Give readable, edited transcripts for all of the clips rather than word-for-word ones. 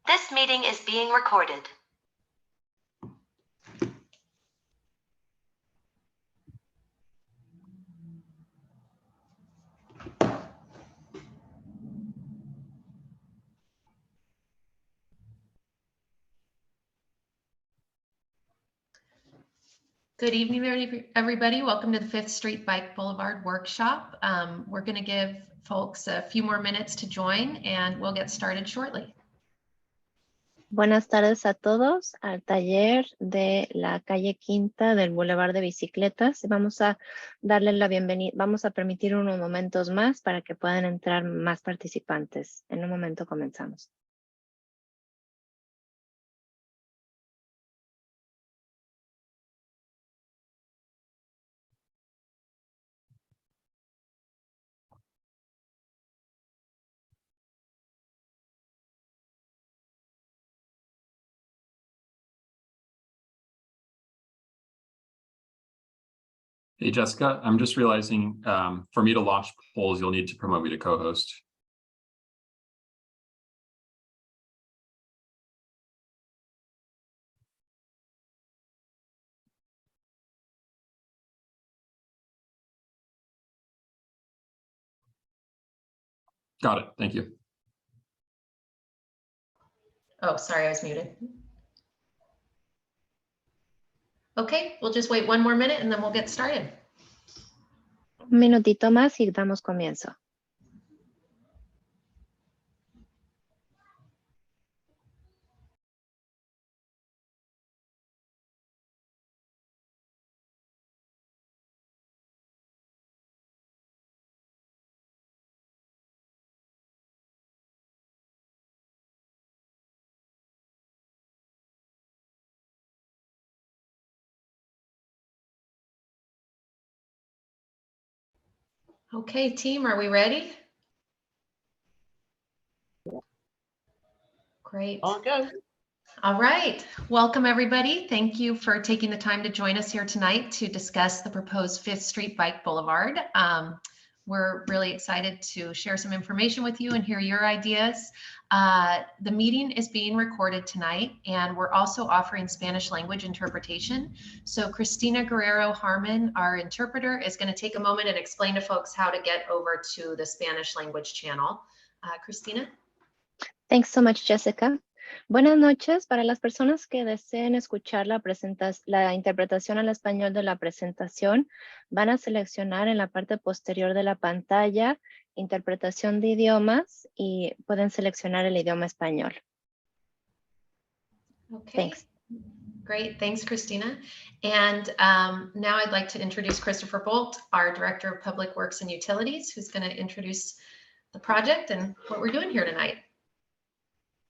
This meeting is being recorded. Good evening, everybody. Welcome to the Fifth Street Bike Boulevard workshop. We're going to give folks a few more minutes to join and we'll get started shortly. Buenas tardes a todos al taller de la calle Quinta del Boulevard de Bicicletas. Vamos a darle la bienvenida, vamos a permitir unos momentos más para que puedan entrar más participantes. En un momento comenzamos. Hey, Jessica, I'm just realizing for me to launch polls, you'll need to promote me to co-host. Got it. Thank you. Oh, sorry, I was muted. Okay, we'll just wait one more minute and then we'll get started. Un minutito más y damos comienzo. Okay, team, are we ready? Great. Okay. All right. Welcome, everybody. Thank you for taking the time to join us here tonight to discuss the proposed Fifth Street Bike Boulevard. We're really excited to share some information with you and hear your ideas. The meeting is being recorded tonight, and we're also offering Spanish language interpretation. So Christina Guerrero Harmon, our interpreter, is going to take a moment and explain to folks how to get over to the Spanish language channel. Christina? Thanks so much, Jessica. Buenas noches. Para las personas que deseen escuchar la interpretación al español de la presentación, van a seleccionar en la parte posterior de la pantalla interpretación de idiomas y pueden seleccionar el idioma español. Okay. Thanks. Great, thanks, Christina. And now I'd like to introduce Christopher Bolt, our Director of Public Works and Utilities, who's going to introduce the project and what we're doing here tonight.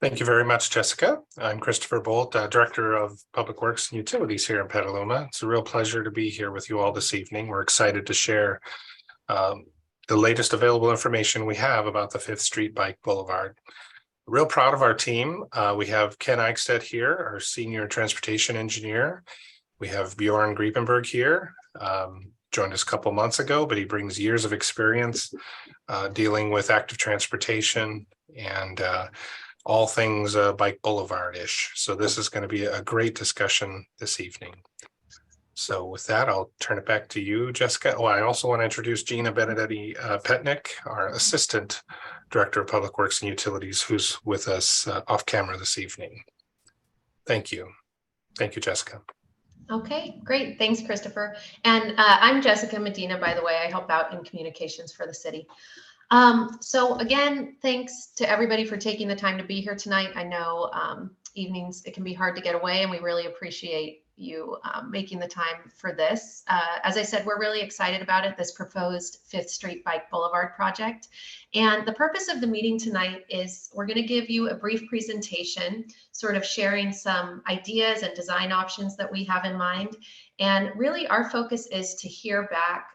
Thank you very much, Jessica. I'm Christopher Bolt, Director of Public Works and Utilities here in Petaluma. It's a real pleasure to be here with you all this evening. We're excited to share the latest available information we have about the Fifth Street Bike Boulevard. Real proud of our team. We have Ken Eichstedt here, our Senior Transportation Engineer. We have Bjorn Griepenberg here, joined us a couple months ago, but he brings years of experience dealing with active transportation and all things Bike Boulevard-ish. So this is going to be a great discussion this evening. So with that, I'll turn it back to you, Jessica. Oh, I also want to introduce Gina Benedetti Petnick, our Assistant Director of Public Works and Utilities, who's with us off camera this evening. Thank you. Thank you, Jessica. Okay, great. Thanks, Christopher. And I'm Jessica Medina, by the way. I help out in communications for the city. So again, thanks to everybody for taking the time to be here tonight. I know evenings, it can be hard to get away, and we really appreciate you making the time for this. As I said, we're really excited about it, this proposed Fifth Street Bike Boulevard project. And the purpose of the meeting tonight is we're going to give you a brief presentation, sort of sharing some ideas and design options that we have in mind. And really our focus is to hear back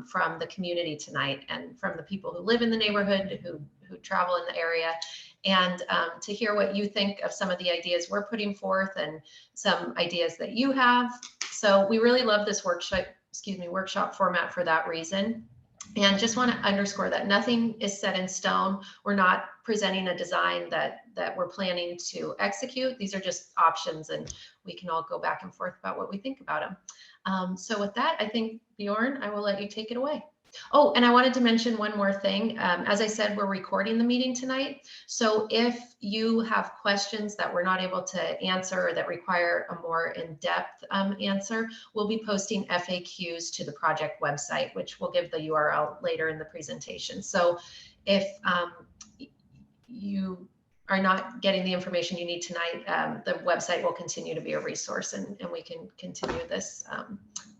from the community tonight and from the people who live in the neighborhood, who travel in the area, and to hear what you think of some of the ideas we're putting forth and some ideas that you have. So we really love this workshop format for that reason. And just want to underscore that nothing is set in stone. We're not presenting a design that we're planning to execute. These are just options, and we can all go back and forth about what we think about them. So with that, I think, Bjorn, I will let you take it away. Oh, and I wanted to mention one more thing. As I said, we're recording the meeting tonight. So if you have questions that we're not able to answer or that require a more in-depth answer, we'll be posting FAQs to the project website, which we'll give the URL later in the presentation. So if you are not getting the information you need tonight, the website will continue to be a resource, and we can continue this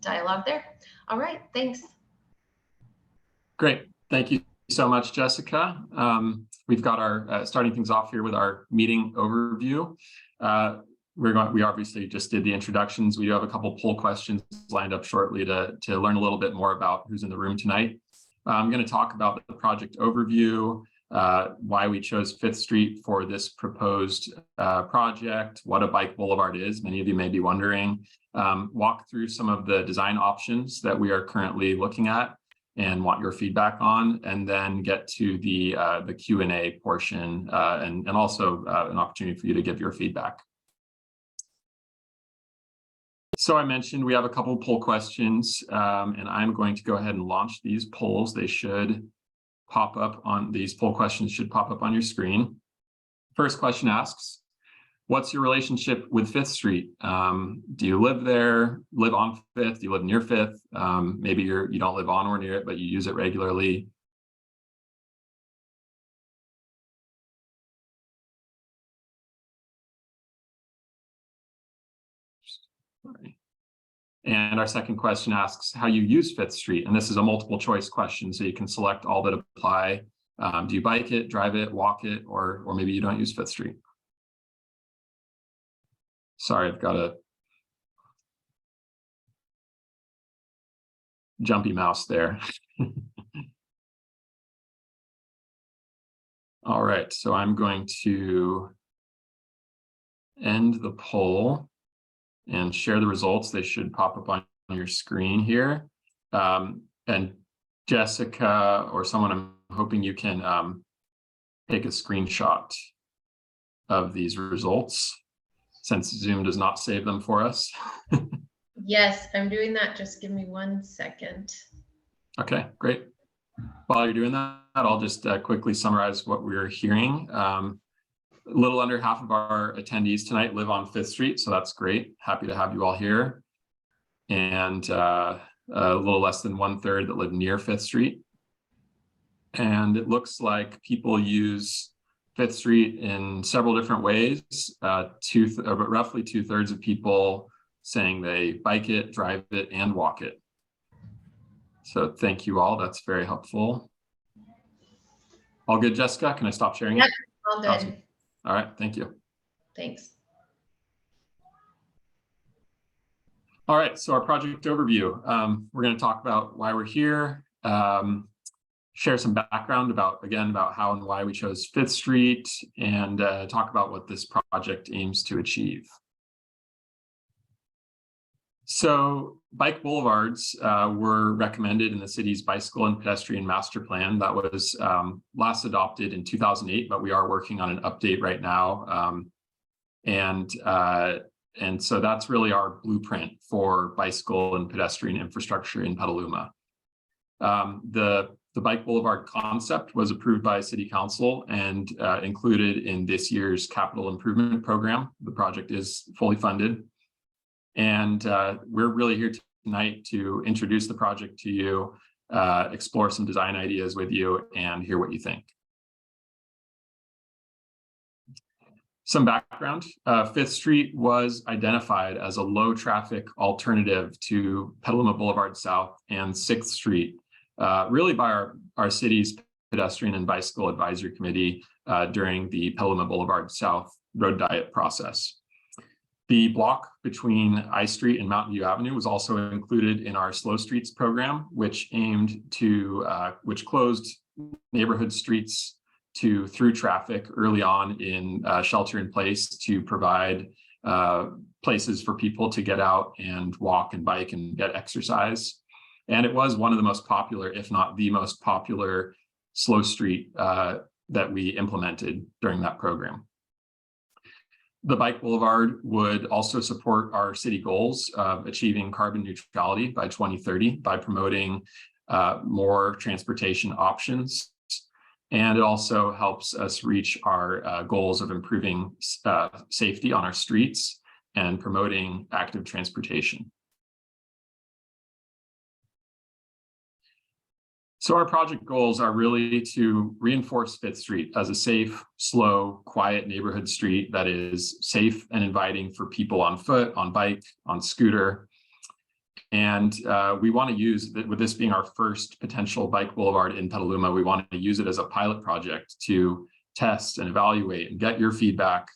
dialogue there. All right, thanks. Great. Thank you so much, Jessica. We've got our starting things off here with our meeting overview. We obviously just did the introductions. We do have a couple poll questions lined up shortly to learn a little bit more about who's in the room tonight. I'm going to talk about the project overview, why we chose 5th Street for this proposed project, what a bike boulevard is. Many of you may be wondering. Walk through some of the design options that we are currently looking at and want your feedback on, and then get to the Q&A portion, and also an opportunity for you to give your feedback. So I mentioned we have a couple of poll questions, and I'm going to go ahead and launch these polls. They should pop up on, these poll questions should pop up on your screen. First question asks, what's your relationship with 5th Street? Do you live there, live on 5th? Do you live near 5th? Maybe you don't live on or near it, but you use it regularly. Sorry. And our second question asks how you use 5th Street. And this is a multiple choice question, so you can select all that apply. Do you bike it, drive it, walk it, or maybe you don't use 5th Street? Sorry, I've got a jumpy mouse there. All right, so I'm going to end the poll and share the results. They should pop up on your screen here. And Jessica or someone, I'm hoping you can take a screenshot of these results, since Zoom does not save them for us. Yes, I'm doing that. Just give me 1 second. Okay, great. While you're doing that, I'll just quickly summarize what we're hearing. A little under half of our attendees tonight live on 5th Street, so that's great. Happy to have you all here. And a little less than 1/3 that live near 5th Street. And it looks like people use 5th Street in several different ways. Roughly 2/3 of people saying they bike it, drive it, and walk it. So thank you all. That's very helpful. All good, Jessica? Can I stop sharing it? Yep, all good. Awesome. All right, thank you. Thanks. All right, so our project overview. We're going to talk about why we're here, share some background about how and why we chose 5th Street, and talk about what this project aims to achieve. So bike boulevards were recommended in the city's bicycle and pedestrian master plan that was last adopted in 2008, but we are working on an update right now. And so that's really our blueprint for bicycle and pedestrian infrastructure in Petaluma. The bike boulevard concept was approved by City Council and included in this year's capital improvement program. The project is fully funded. And we're really here tonight to introduce the project to you, explore some design ideas with you, and hear what you think. Some background, 5th Street was identified as a low traffic alternative to Petaluma Boulevard South and 6th Street, really by our city's pedestrian and bicycle advisory committee during the Petaluma Boulevard South road diet process. The block between I Street and Mountain View Avenue was also included in our Slow Streets program, which closed neighborhood streets to through traffic early on in shelter in place to provide places for people to get out and walk and bike and get exercise. And it was one of the most popular, if not the most popular, slow street that we implemented during that program. The Bike Boulevard would also support our city goals of achieving carbon neutrality by 2030 by promoting more transportation options. And it also helps us reach our goals of improving safety on our streets and promoting active transportation. So our project goals are really to reinforce Fifth Street as a safe, slow, quiet neighborhood street that is safe and inviting for people on foot, on bike, on scooter. And we want to use, with this being our first potential bike boulevard in Petaluma, we want to use it as a pilot project to test and evaluate and get your feedback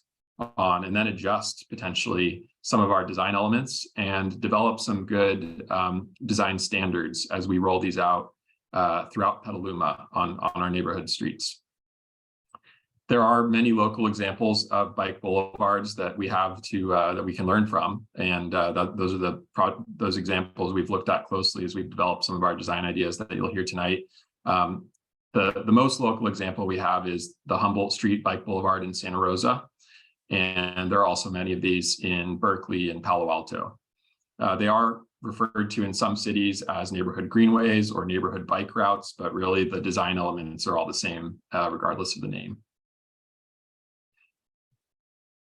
on, and then adjust potentially some of our design elements and develop some good design standards as we roll these out throughout Petaluma on our neighborhood streets. There are many local examples of bike boulevards that we have to that we can learn from, and those are those examples we've looked at closely as we've developed some of our design ideas that you'll hear tonight. The most local example we have is the Humboldt Street Bike Boulevard in Santa Rosa, and there are also many of these in Berkeley and Palo Alto. They are referred to in some cities as neighborhood greenways or neighborhood bike routes, but really the design elements are all the same, regardless of the name.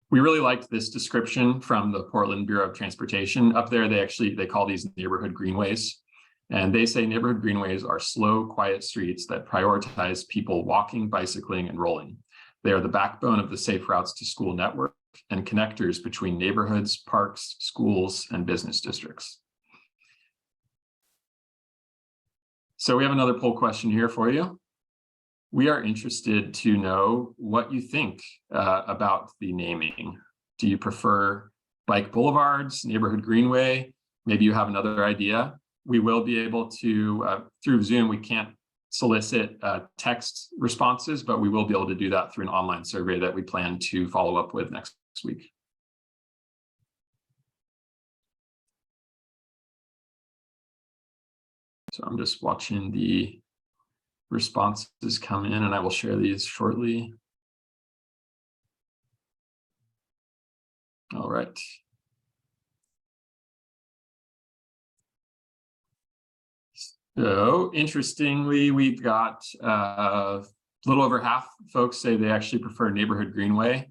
We really liked this description from the Portland Bureau of Transportation. Up there, they call these neighborhood greenways. And they say neighborhood greenways are slow, quiet streets that prioritize people walking, bicycling, and rolling. They are the backbone of the Safe Routes to School network and connectors between neighborhoods, parks, schools, and business districts. So we have another poll question here for you. We are interested to know what you think about the naming. Do you prefer bike boulevards, neighborhood greenway? Maybe you have another idea. We will be able to, through Zoom, we can't solicit text responses, but we will be able to do that through an online survey that we plan to follow up with next week. So I'm just watching the responses come in, and I will share these shortly. All right. So interestingly, we've got a little over half folks say they actually prefer neighborhood greenway,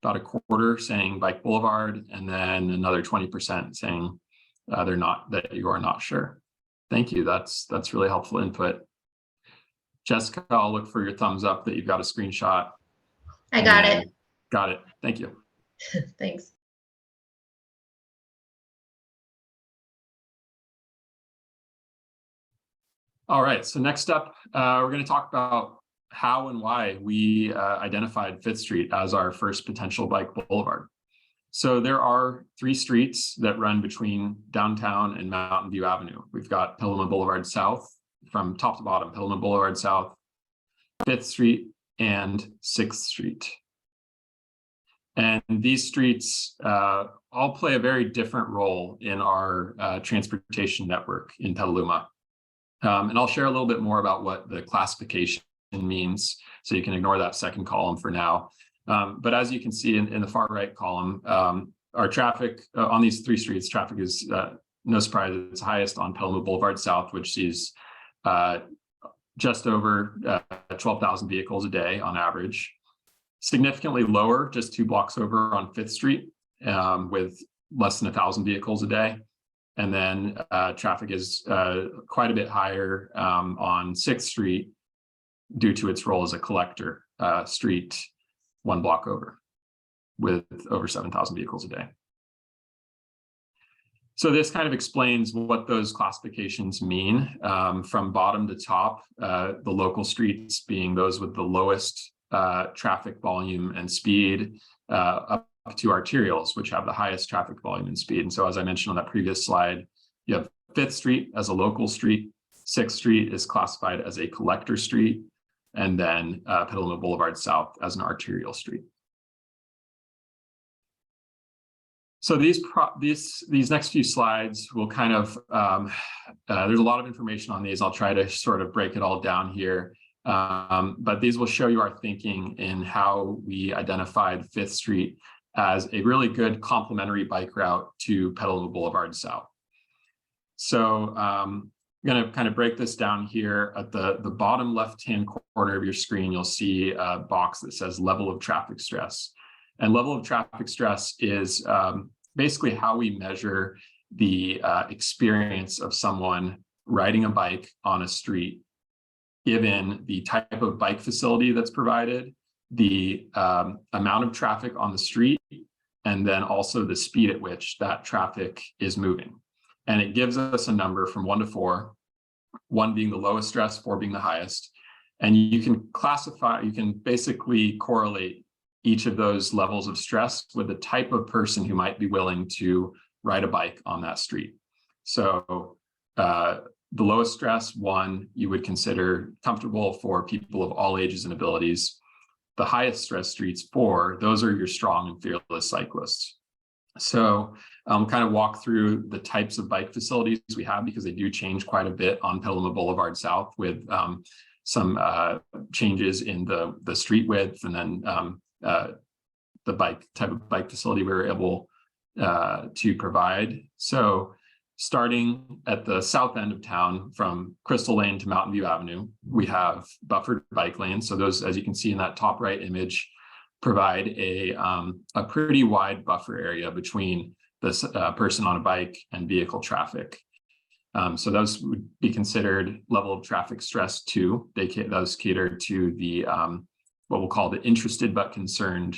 about a quarter saying bike boulevard, and then another 20% saying they're not, that you are not sure. Thank you. That's really helpful input. Jessica, I'll look for your thumbs up that you've got a screenshot. I got it. Got it. Thank you. Thanks. All right. So next up, we're going to talk about how and why we identified Fifth Street as our first potential bike boulevard. So there are 3 streets that run between downtown and Mountain View Avenue. We've got Petaluma Boulevard South, from top to bottom, Petaluma Boulevard South, 5th Street, and 6th Street. And these streets all play a very different role in our transportation network in Petaluma. And I'll share a little bit more about what the classification means, so you can ignore that second column for now. But as you can see in the far right column, our traffic on these 3 streets, traffic is no surprise, it's highest on Petaluma Boulevard South, which sees just over 12,000 vehicles a day on average. Significantly lower, just 2 blocks over on 5th Street with less than 1,000 vehicles a day. And then traffic is quite a bit higher on 6th Street due to its role as a collector street 1 block over with over 7,000 vehicles a day. So this kind of explains what those classifications mean from bottom to top, the local streets being those with the lowest traffic volume and speed, up to arterials, which have the highest traffic volume and speed. And so as I mentioned on that previous slide, you have 5th Street as a local street, 6th Street is classified as a collector street, and then Petaluma Boulevard South as an arterial street. So these next few slides will kind of, there's a lot of information on these. I'll try to sort of break it all down here. But these will show you our thinking in how we identified 5th Street as a really good complementary bike route to Petaluma Boulevard South. So I'm going to kind of break this down here. At the bottom left-hand corner of your screen, you'll see a box that says level of traffic stress. And level of traffic stress is basically how we measure the experience of someone riding a bike on a street, given the type of bike facility that's provided, the amount of traffic on the street, and then also the speed at which that traffic is moving. And it gives us a number from 1 to 4, 1 being the lowest stress, 4 being the highest. And you can classify, you can basically correlate each of those levels of stress with the type of person who might be willing to ride a bike on that street. So the lowest stress, 1, you would consider comfortable for people of all ages and abilities. The highest stress streets, 4, those are your strong and fearless cyclists. So kind of walk through the types of bike facilities we have, because they do change quite a bit on Petaluma Boulevard South, with some changes in the street width, and then the type of bike facility we were able to provide. So starting at the south end of town from Crystal Lane to Mountain View Avenue, we have buffered bike lanes. So those, as you can see in that top right image, provide a pretty wide buffer area between this person on a bike and vehicle traffic. So those would be considered level of traffic stress 2. Those cater to the what we'll call the interested but concerned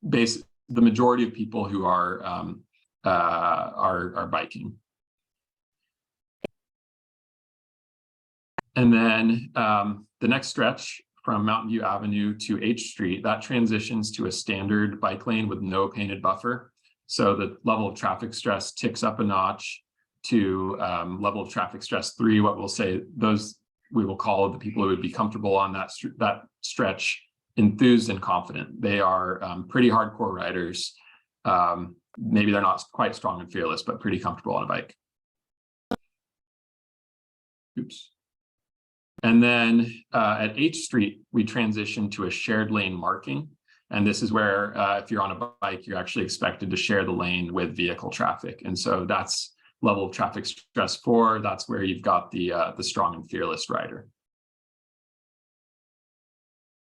base. The majority of people who are biking. And then the next stretch from Mountain View Avenue to H Street, that transitions to a standard bike lane with no painted buffer. So the level of traffic stress ticks up a notch to level of traffic stress 3. What we'll say, those we will call the people who would be comfortable on that stretch enthused and confident. They are pretty hardcore riders. Maybe they're not quite strong and fearless, but pretty comfortable on a bike. Oops. And then at H Street, we transition to a shared lane marking. And this is where if you're on a bike, you're actually expected to share the lane with vehicle traffic. And so that's level of traffic stress 4. That's where you've got the strong and fearless rider.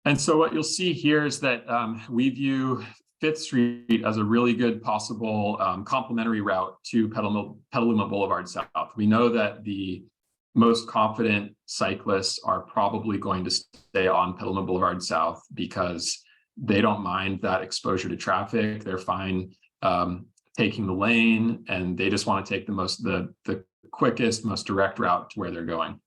And so what you'll see here is that we view 5th Street as a really good possible complementary route to Petaluma Boulevard South. We know that the most confident cyclists are probably going to stay on Petaluma Boulevard South because they don't mind that exposure to traffic. They're fine taking the lane, and they just want to take the quickest, most direct route to where they're going.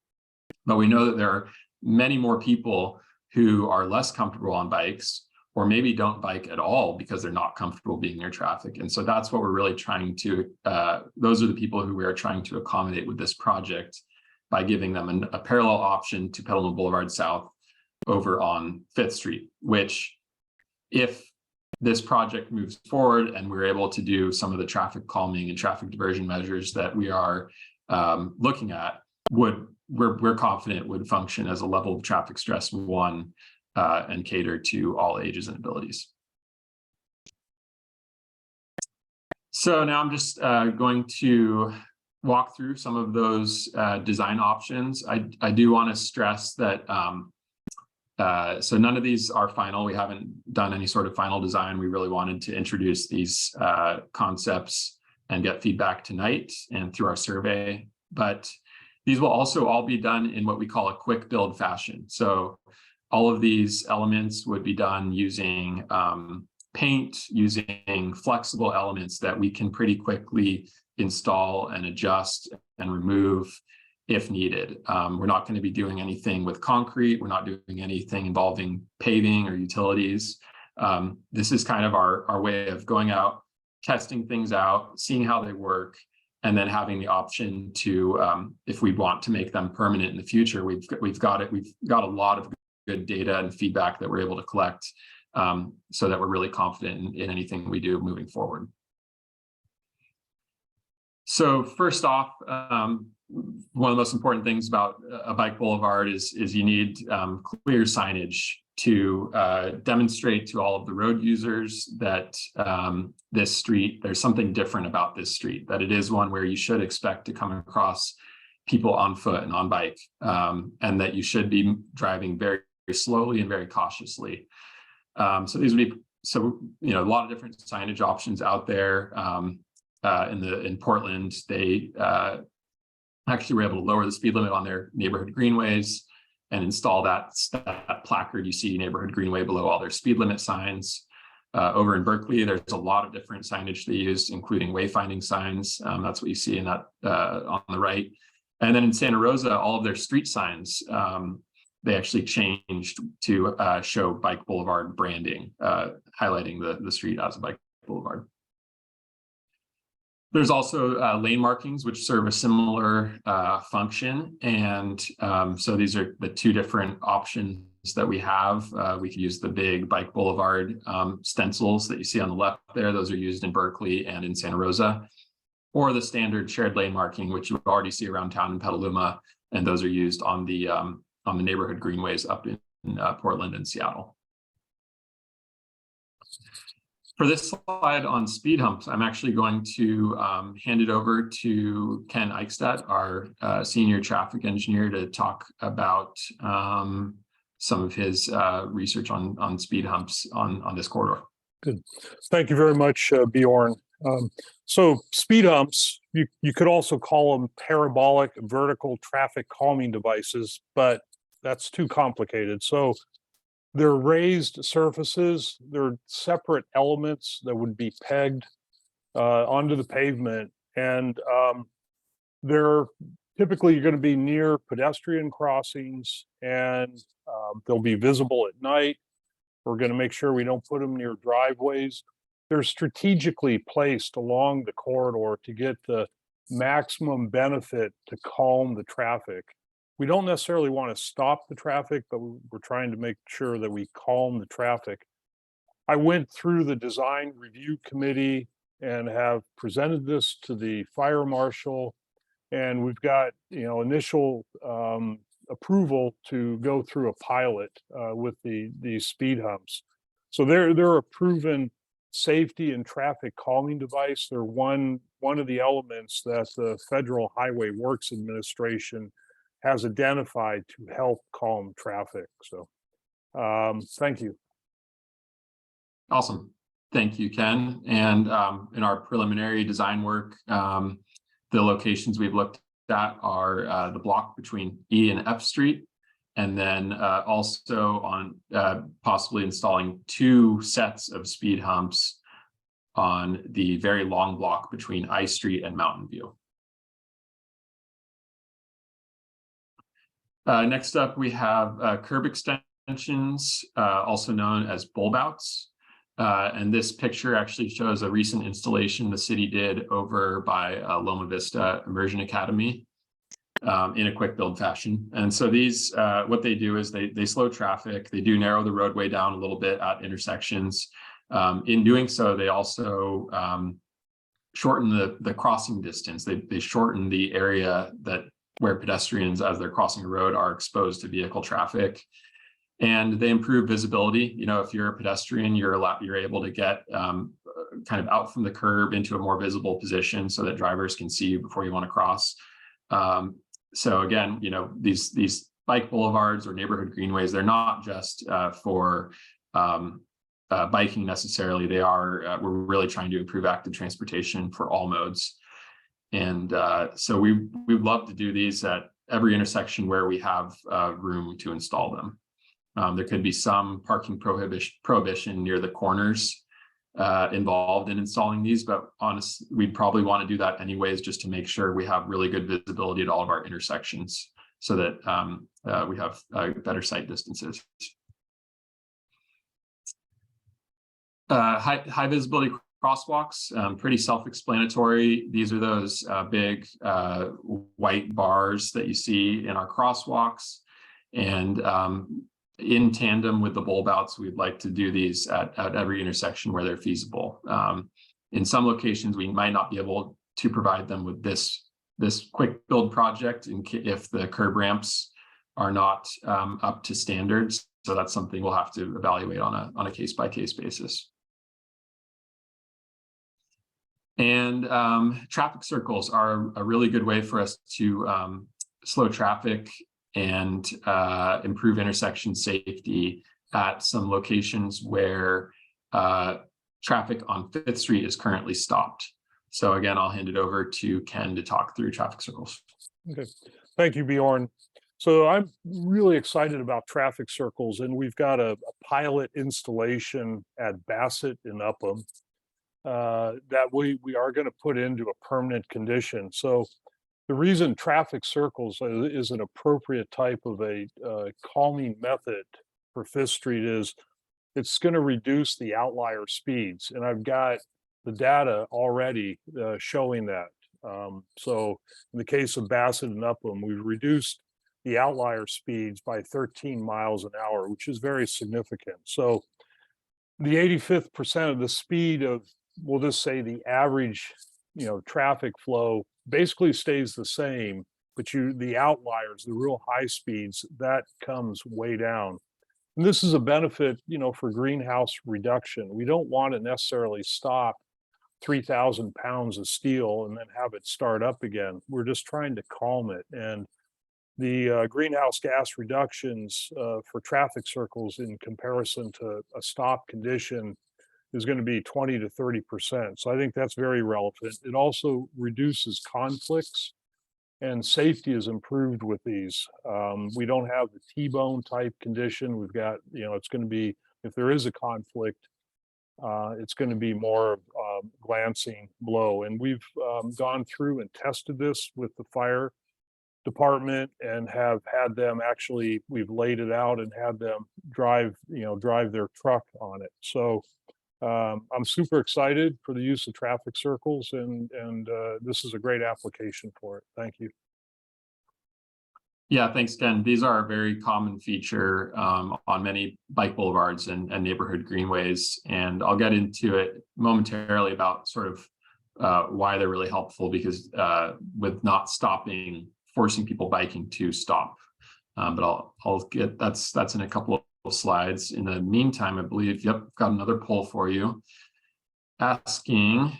But we know that there are many more people who are less comfortable on bikes, or maybe don't bike at all because they're not comfortable being near traffic. And so that's what we're really trying to, those are the people who we are trying to accommodate with this project by giving them a parallel option to Petaluma Boulevard South over on 5th Street, which, if this project moves forward and we're able to do some of the traffic calming and traffic diversion measures that we are looking at, we're confident would function as a level of traffic stress 1 and cater to all ages and abilities. So now I'm just going to walk through some of those design options. I do want to stress that so none of these are final. We haven't done any sort of final design. We really wanted to introduce these concepts and get feedback tonight and through our survey. But these will also all be done in what we call a quick build fashion. So all of these elements would be done using paint, using flexible elements that we can pretty quickly install and adjust and remove if needed. We're not going to be doing anything with concrete. We're not doing anything involving paving or utilities. This is kind of our way of going out, testing things out, seeing how they work, and then having the option to, if we want to make them permanent in the future, we've got a lot of good data and feedback that we're able to collect, so that we're really confident in anything we do moving forward. So first off, one of the most important things about a bike boulevard is you need clear signage to demonstrate to all of the road users that this street, there's something different about this street, that it is one where you should expect to come across people on foot and on bike, and that you should be driving very, very slowly and very cautiously. So these would be, a lot of different signage options out there. In Portland, they actually were able to lower the speed limit on their neighborhood greenways and install that placard you see, neighborhood greenway, below all their speed limit signs. Over in Berkeley, there's a lot of different signage they use, including wayfinding signs. That's what you see in that on the right. And then in Santa Rosa, all of their street signs, they actually changed to show Bike Boulevard branding, highlighting the street as a bike boulevard. There's also lane markings, which serve a similar function. And so these are the two different options that we have. We could use the big Bike Boulevard stencils that you see on the left there. Those are used in Berkeley and in Santa Rosa. Or the standard shared lane marking, which you already see around town in Petaluma. And those are used on the neighborhood greenways up in Portland and Seattle. For this slide on speed humps, I'm actually going to hand it over to Ken Eichstadt, our senior traffic engineer, to talk about some of his research on speed humps on this corridor. Good. Thank you very much, Bjorn. So speed humps, you could also call them parabolic vertical traffic calming devices, but that's too complicated. So they're raised surfaces. They're separate elements that would be pegged onto the pavement. And they're typically going to be near pedestrian crossings, and they'll be visible at night. We're going to make sure we don't put them near driveways. They're strategically placed along the corridor to get the maximum benefit to calm the traffic. We don't necessarily want to stop the traffic, but we're trying to make sure that we calm the traffic. I went through the design review committee and have presented this to the fire marshal, and we've got initial approval to go through a pilot with these speed humps. So they're a proven safety and traffic calming device. They're one of the elements that the Federal Highway Works Administration has identified to help calm traffic. So thank you. Awesome. Thank you, Ken. And in our preliminary design work, the locations we've looked at are the block between E and F Street, and then also on possibly installing 2 sets of speed humps on the very long block between I Street and Mountain View. Next up, we have curb extensions, also known as bulb outs. And this picture actually shows a recent installation the city did over by Loma Vista Immersion Academy in a quick build fashion. And so these, what they do is they slow traffic. They do narrow the roadway down a little bit at intersections. In doing so, they also shorten the crossing distance. They shorten the area where pedestrians, as they're crossing a road, are exposed to vehicle traffic, and they improve visibility. If you're a pedestrian, you're able to get kind of out from the curb into a more visible position so that drivers can see you before you want to cross. So again, these bike boulevards or neighborhood greenways, they're not just for biking necessarily. They are, we're really trying to improve active transportation for all modes. And so we'd love to do these at every intersection where we have room to install them. There could be some parking prohibition near the corners involved in installing these, but honestly, we'd probably want to do that anyways, just to make sure we have really good visibility at all of our intersections so that we have better sight distances. High visibility crosswalks, pretty self-explanatory. These are those big white bars that you see in our crosswalks. And in tandem with the bulb outs, we'd like to do these at every intersection where they're feasible. In some locations, we might not be able to provide them with this quick build project if the curb ramps are not up to standards. So that's something we'll have to evaluate on a case-by-case basis. And traffic circles are a really good way for us to slow traffic and improve intersection safety at some locations where traffic on 5th Street is currently stopped. So again, I'll hand it over to Ken to talk through traffic circles. Okay, thank you, Bjorn. So I'm really excited about traffic circles, and we've got a pilot installation at Bassett in Upham that we are going to put into a permanent condition. So the reason traffic circles is an appropriate type of a calming method for 5th Street is it's going to reduce the outlier speeds. And I've got the data already showing that. So in the case of Bassett and Upham, we've reduced the outlier speeds by 13 miles an hour, which is very significant. So the 85th percent of the speed of, we'll just say the average, traffic flow basically stays the same, but the outliers, the real high speeds, that comes way down. And this is a benefit, for greenhouse reduction. We don't want to necessarily stop 3,000 pounds of steel and then have it start up again. We're just trying to calm it. And the greenhouse gas reductions for traffic circles in comparison to a stop condition is going to be 20 to 30%. So I think that's very relevant. It also reduces conflicts, and safety is improved with these. We don't have the T-bone type condition. We've got, it's going to be, if there is a conflict, it's going to be more glancing blow. And we've gone through and tested this with the fire department and have had them actually, we've laid it out and had them drive their truck on it. So I'm super excited for the use of traffic circles, and this is a great application for it. Thank you. Yeah, thanks, Ken. These are a very common feature on many bike boulevards and neighborhood greenways. And I'll get into it momentarily about sort of why they're really helpful, because with not stopping, forcing people biking to stop. But I'll get, that's in a couple of slides. In the meantime, I believe, yep, got another poll for you asking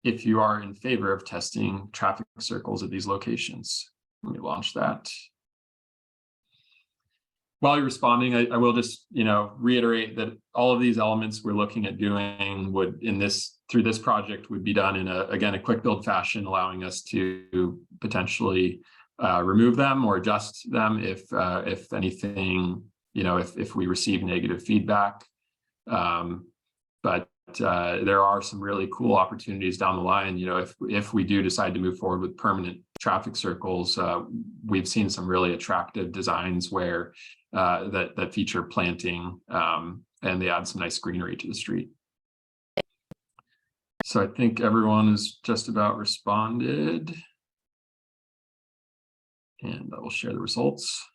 if you are in favor of testing traffic circles at these locations. Let me launch that. While you're responding, I will just, reiterate that all of these elements we're looking at doing would, through this project, would be done in a quick build fashion, allowing us to potentially remove them or adjust them if anything, if we receive negative feedback. But there are some really cool opportunities down the line. If we do decide to move forward with permanent traffic circles, we've seen some really attractive designs where that feature planting and they add some nice greenery to the street. So I think everyone has just about responded, and I will share the results.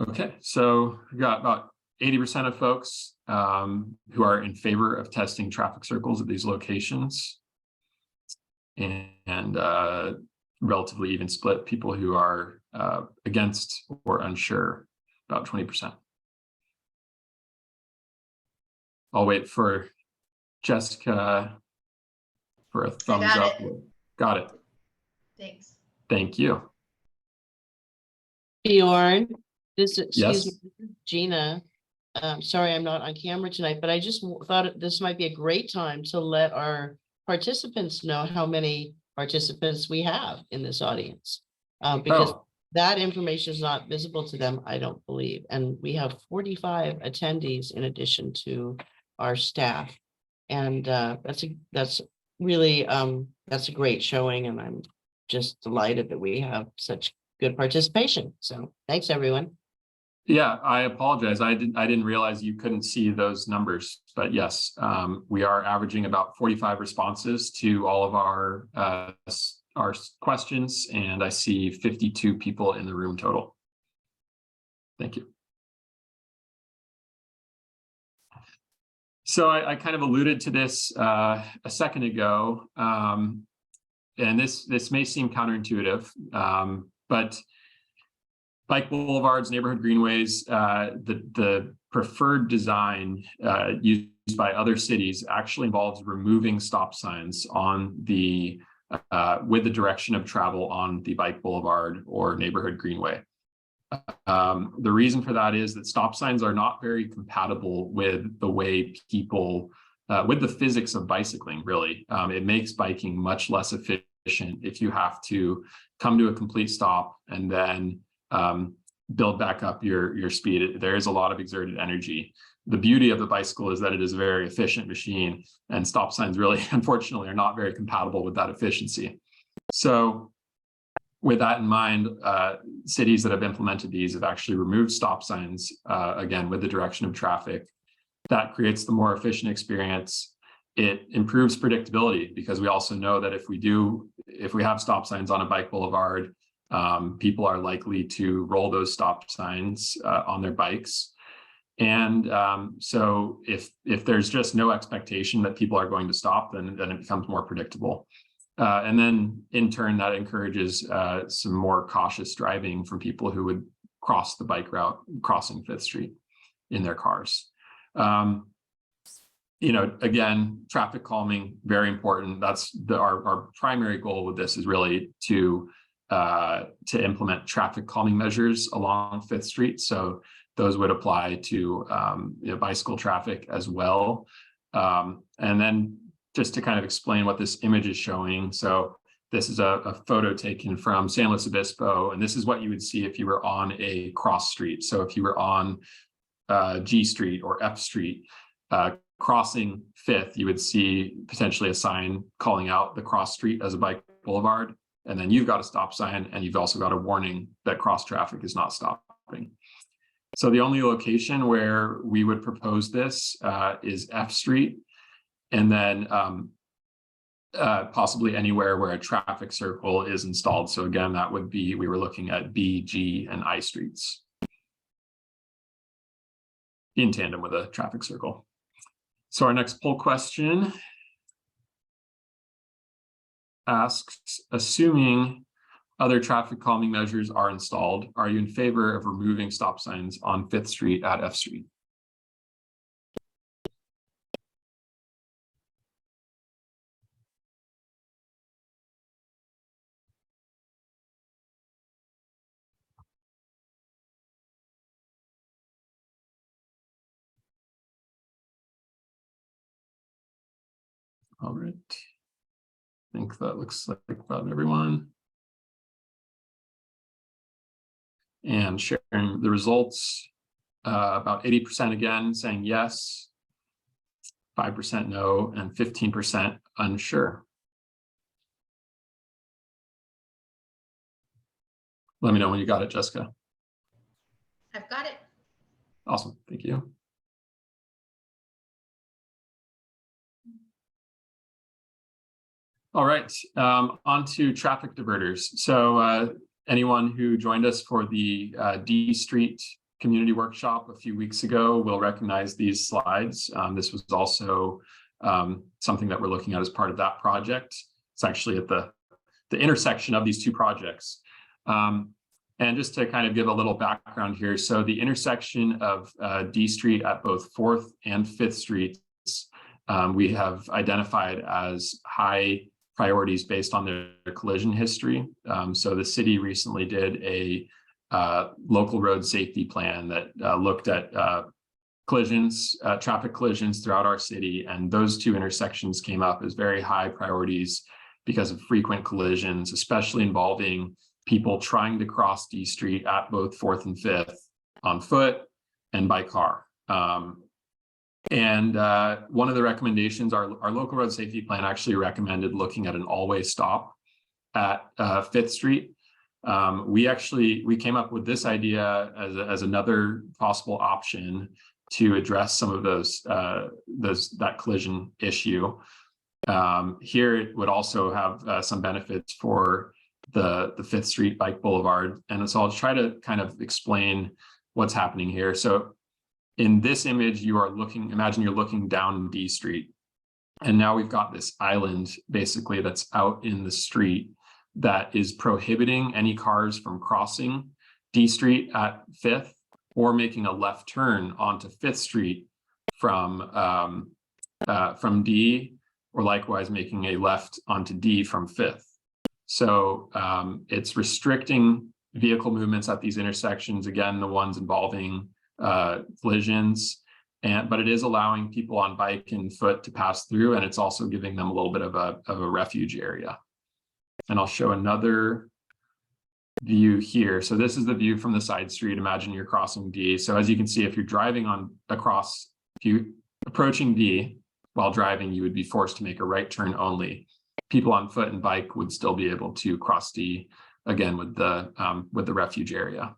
Okay, so we got about 80% of folks who are in favor of testing traffic circles at these locations, and relatively even split people who are against or unsure, about 20%. I'll wait for Jessica for a thumbs up. Got it. Thanks. Thank you. Bjorn, excuse Yes. me, Gina. Sorry, I'm not on camera tonight, but I just thought this might be a great time to let our participants know how many participants we have in this audience. Because that information is not visible to them, I don't believe. And we have 45 attendees in addition to our staff. And that's really, that's a great showing. And I'm just delighted that we have such good participation. So thanks, everyone. Yeah, I apologize. I didn't realize you couldn't see those numbers, but yes, we are averaging about 45 responses to all of our questions, and I see 52 people in the room total. Thank you. So I kind of alluded to this a second ago, and this may seem counterintuitive, but bike boulevards, neighborhood greenways, the preferred design used by other cities actually involves removing stop signs on the with the direction of travel on the bike boulevard or neighborhood greenway. The reason for that is that stop signs are not very compatible with the way people, with the physics of bicycling, really. It makes biking much less efficient if you have to come to a complete stop and then build back up your speed. There is a lot of exerted energy. The beauty of the bicycle is that it is a very efficient machine, and stop signs really, unfortunately, are not very compatible with that efficiency. So with that in mind, cities that have implemented these have actually removed stop signs, again, with the direction of traffic. That creates the more efficient experience. It improves predictability, because we also know that if we have stop signs on a bike boulevard, people are likely to roll those stop signs on their bikes. And so if there's just no expectation that people are going to stop, then it becomes more predictable. And then in turn, that encourages some more cautious driving from people who would cross the bike route, crossing Fifth Street in their cars. Again, traffic calming, very important. That's our primary goal with this is really to implement traffic calming measures along Fifth Street. So those would apply to bicycle traffic as well. And then just to kind of explain what this image is showing. So this is a photo taken from San Luis Obispo, and this is what you would see if you were on a cross street. So if you were on G Street or F Street, crossing Fifth, you would see potentially a sign calling out the cross street as a bike boulevard. And then you've got a stop sign, and you've also got a warning that cross traffic is not stopping. So the only location where we would propose this is F Street, and then possibly anywhere where a traffic circle is installed. So again, that would be, we were looking at B, G, and I streets in tandem with a traffic circle. So our next poll question asks, assuming other traffic calming measures are installed, are you in favor of removing stop signs on Fifth Street at F Street? All right. I think that looks like about everyone. And sharing the results, about 80% again saying yes, 5% no, and 15% unsure. Let me know when you got it, Jessica. I've got it. Awesome, thank you. All right, on to traffic diverters. So anyone who joined us for the D Street community workshop a few weeks ago will recognize these slides. This was also something that we're looking at as part of that project. It's actually at the intersection of these two projects. And just to kind of give a little background here, so the intersection of D Street at both 4th and 5th Streets, we have identified as high priorities based on their collision history. So the city recently did a local road safety plan that looked at collisions, traffic collisions throughout our city, and those two intersections came up as very high priorities because of frequent collisions, especially involving people trying to cross D Street at both 4th and 5th on foot and by car. And one of the recommendations, our local road safety plan actually recommended looking at an all-way stop at 5th Street. We came up with this idea as another possible option to address some of that collision issue. Here it would also have some benefits for the 5th Street Bike Boulevard. And so I'll try to kind of explain what's happening here. So in this image, you are looking, imagine you're looking down D Street. And now we've got this island basically that's out in the street that is prohibiting any cars from crossing D Street at 5th or making a left turn onto 5th Street from D, or likewise making a left onto D from 5th. So it's restricting vehicle movements at these intersections, again, the ones involving collisions, but it is allowing people on bike and foot to pass through, and it's also giving them a little bit of a refuge area. And I'll show another view here. So this is the view from the side street. Imagine you're crossing D. So as you can see, if you're driving if you're approaching D while driving, you would be forced to make a right turn only. People on foot and bike would still be able to cross D, again with the refuge area.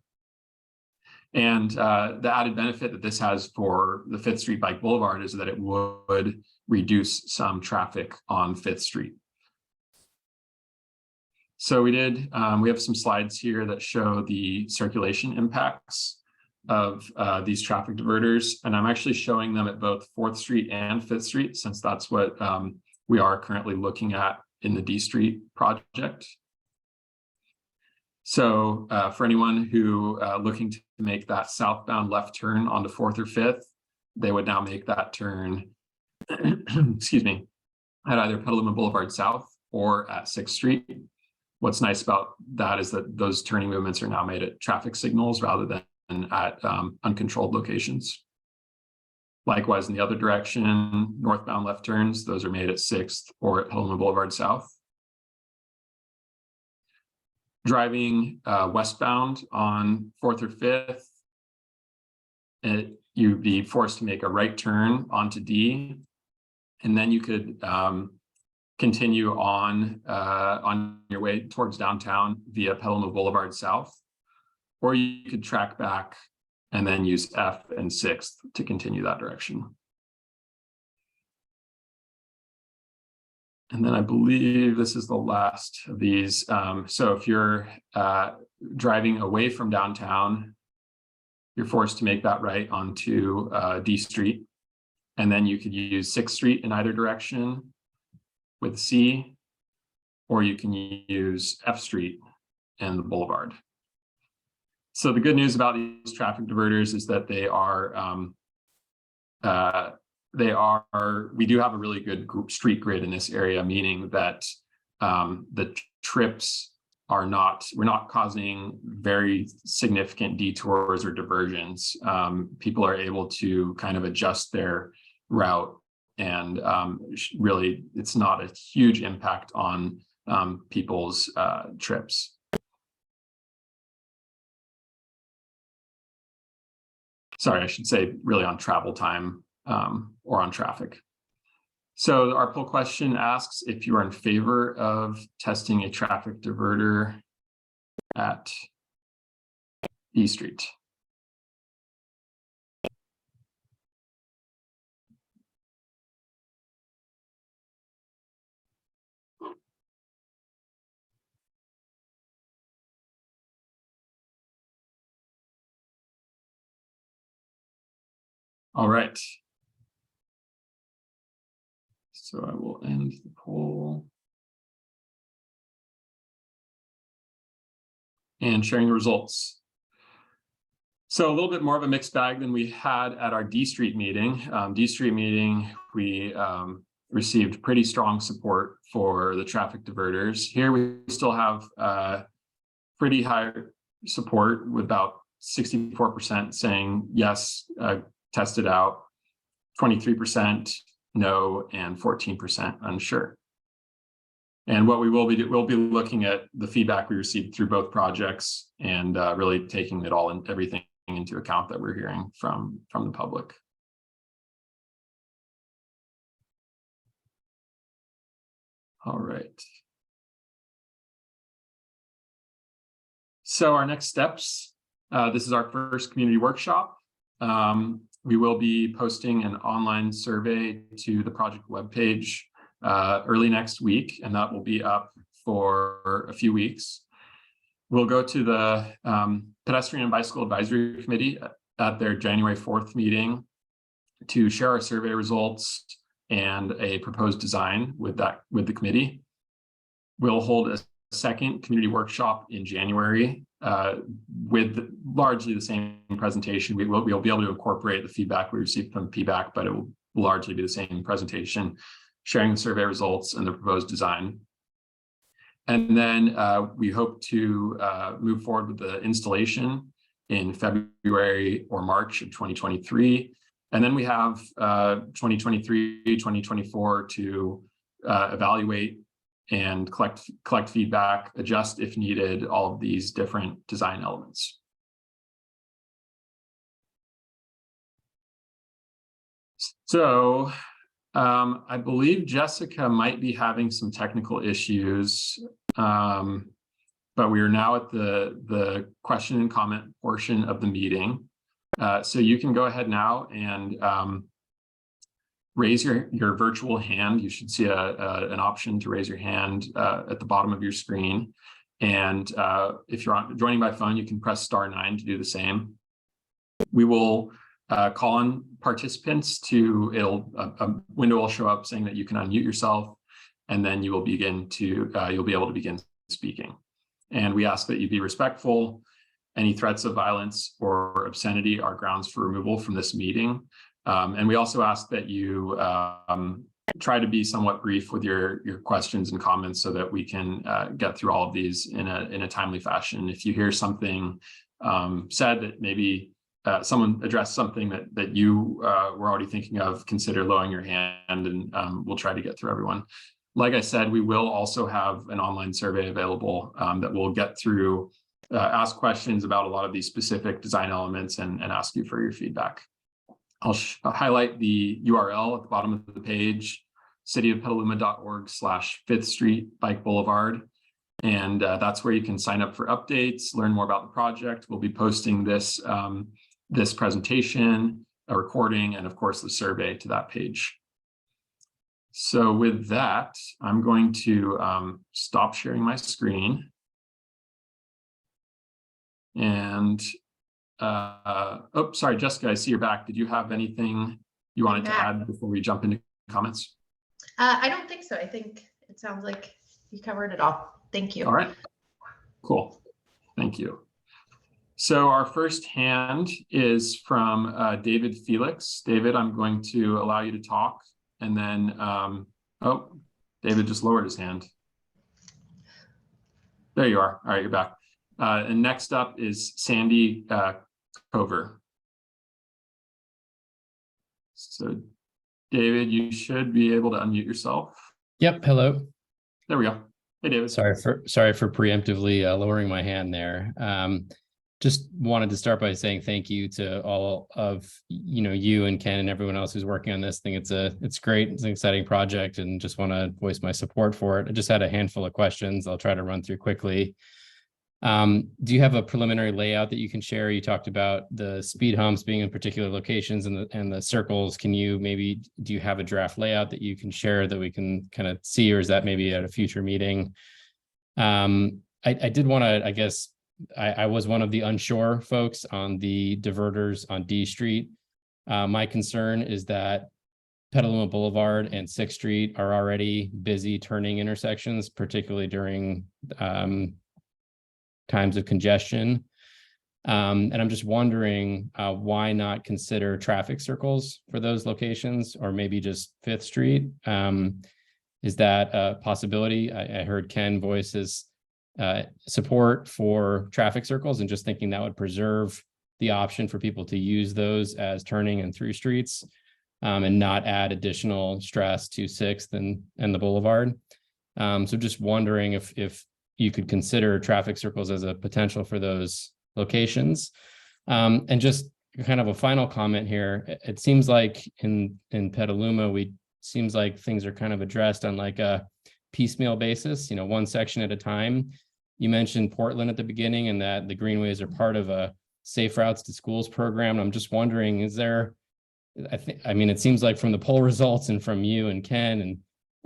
And the added benefit that this has for the 5th Street Bike Boulevard is that it would reduce some traffic on 5th Street. So we have some slides here that show the circulation impacts of these traffic diverters, and I'm actually showing them at both 4th Street and 5th Street, since that's what we are currently looking at in the D Street project. So for anyone who looking to make that southbound left turn onto 4th or 5th, they would now make that turn, excuse me, at either Petaluma Boulevard South or at 6th Street. What's nice about that is that those turning movements are now made at traffic signals rather than at uncontrolled locations. Likewise, in the other direction, northbound left turns, those are made at 6th or at Petaluma Boulevard South. Driving westbound on 4th or 5th, you'd be forced to make a right turn onto D, and then you could continue on your way towards downtown via Petaluma Boulevard South, or you could track back and then use F and 6th to continue that direction. And then I believe this is the last of these. So if you're driving away from downtown, you're forced to make that right onto D Street. And then you could use 6th Street in either direction with C, or you can use F Street and the boulevard. So the good news about these traffic diverters is that we do have a really good street grid in this area, meaning that the trips we're not causing very significant detours or diversions. People are able to kind of adjust their route, and really it's not a huge impact on people's trips. Sorry, I should say really on travel time or on traffic. So our poll question asks if you are in favor of testing a traffic diverter at E Street. All right. So I will end the poll. And sharing the results. So a little bit more of a mixed bag than we had at our D Street meeting. D Street meeting, we received pretty strong support for the traffic diverters. Here we still have pretty high support with about 64% saying yes, test it out, 23% no, and 14% unsure. And what we will be, we'll be looking at the feedback we received through both projects and really taking it all and everything into account that we're hearing from the public. All right. So our next steps, this is our first community workshop. We will be posting an online survey to the project webpage early next week, and that will be up for a few weeks. We'll go to the Pedestrian and Bicycle Advisory Committee at their January 4th meeting to share our survey results and a proposed design with the committee. We'll hold a second community workshop in January with largely the same presentation. We'll be able to incorporate the feedback we received from PBAC, but it will largely be the same presentation, sharing the survey results and the proposed design. And then we hope to move forward with the installation in February or March of 2023. And then we have 2023, 2024 to evaluate and collect feedback, adjust if needed, all of these different design elements. So I believe Jessica might be having some technical issues, but we are now at the question and comment portion of the meeting. So you can go ahead now and raise your virtual hand. You should see an option to raise your hand at the bottom of your screen. And if you're joining by phone, you can press *9 to do the same. We will call on participants to, a window will show up saying that you can unmute yourself, and then you will begin to, you'll be able to begin speaking. And we ask that you be respectful. Any threats of violence or obscenity are grounds for removal from this meeting. And we also ask that you try to be somewhat brief with your questions and comments so that we can get through all of these in a timely fashion. If you hear something said that maybe someone addressed something that you were already thinking of, consider lowering your hand, and we'll try to get through everyone. Like I said, we will also have an online survey available that will get through, ask questions about a lot of these specific design elements and ask you for your feedback. I'll highlight the URL at the bottom of the page, cityofpetaluma.org/5th Street Bike Boulevard. And that's where you can sign up for updates, learn more about the project. We'll be posting this, this presentation, a recording, and of course the survey to that page. So with that, I'm going to stop sharing my screen. And oh, sorry, Jessica, I see you're back. Did you have anything you wanted to add before we jump into comments? I don't think so. I think it sounds like you covered it all. Thank you. All right, cool. Thank you. So our first hand is from David Felix. David, I'm going to allow you to talk. And then, oh, David just lowered his hand. There you are. All right, you're back. And next up is Sandy Cover. So David, you should be able to unmute yourself. Yep. Hello. There we go. Hey, David. Sorry for preemptively lowering my hand there. Just wanted to start by saying thank you to all of you and Ken and everyone else who's working on this thing. It's great. It's an exciting project, and just want to voice my support for it. I just had a handful of questions. I'll try to run through quickly. Do you have a preliminary layout that you can share? You talked about the speed humps being in particular locations and the circles. Do you have a draft layout that you can share that we can kind of see, or is that maybe at a future meeting? I did want to, I guess, I was one of the unsure folks on the diverters on D Street. My concern is that Petaluma Boulevard and 6th Street are already busy turning intersections, particularly during times of congestion. And I'm just wondering why not consider traffic circles for those locations, or maybe just 5th Street? Is that a possibility? I heard Ken voice his support for traffic circles, and just thinking that would preserve the option for people to use those as turning and through streets, and not add additional stress to 6th and the Boulevard. So just wondering if you could consider traffic circles as a potential for those locations. And just kind of a final comment here. It seems like in Petaluma, seems like things are kind of addressed on like a piecemeal basis, one section at a time. You mentioned Portland at the beginning, and that the greenways are part of a Safe Routes to Schools program. I'm just wondering, is there, I mean, it seems like from the poll results and from you and Ken, and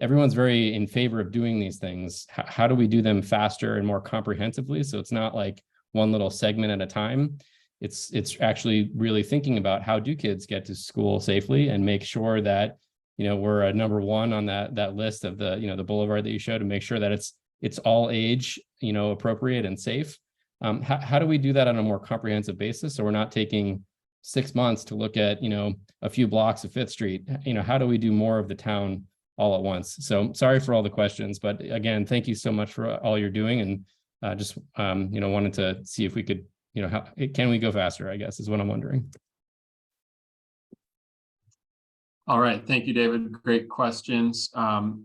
everyone's very in favor of doing these things. How do we do them faster and more comprehensively, so it's not like one little segment at a time? it's actually really thinking about how do kids get to school safely and make sure that, we're at number one on that list of the boulevard that you showed, to make sure that it's all age, appropriate and safe. How do we do that on a more comprehensive basis? So we're not taking 6 months to look at, a few blocks of Fifth Street. How do we do more of the town all at once? So sorry for all the questions, but again, thank you so much for all you're doing. And just, wanted to see if we could, how can we go faster, I guess, is what I'm wondering. All right, thank you, David. Great questions.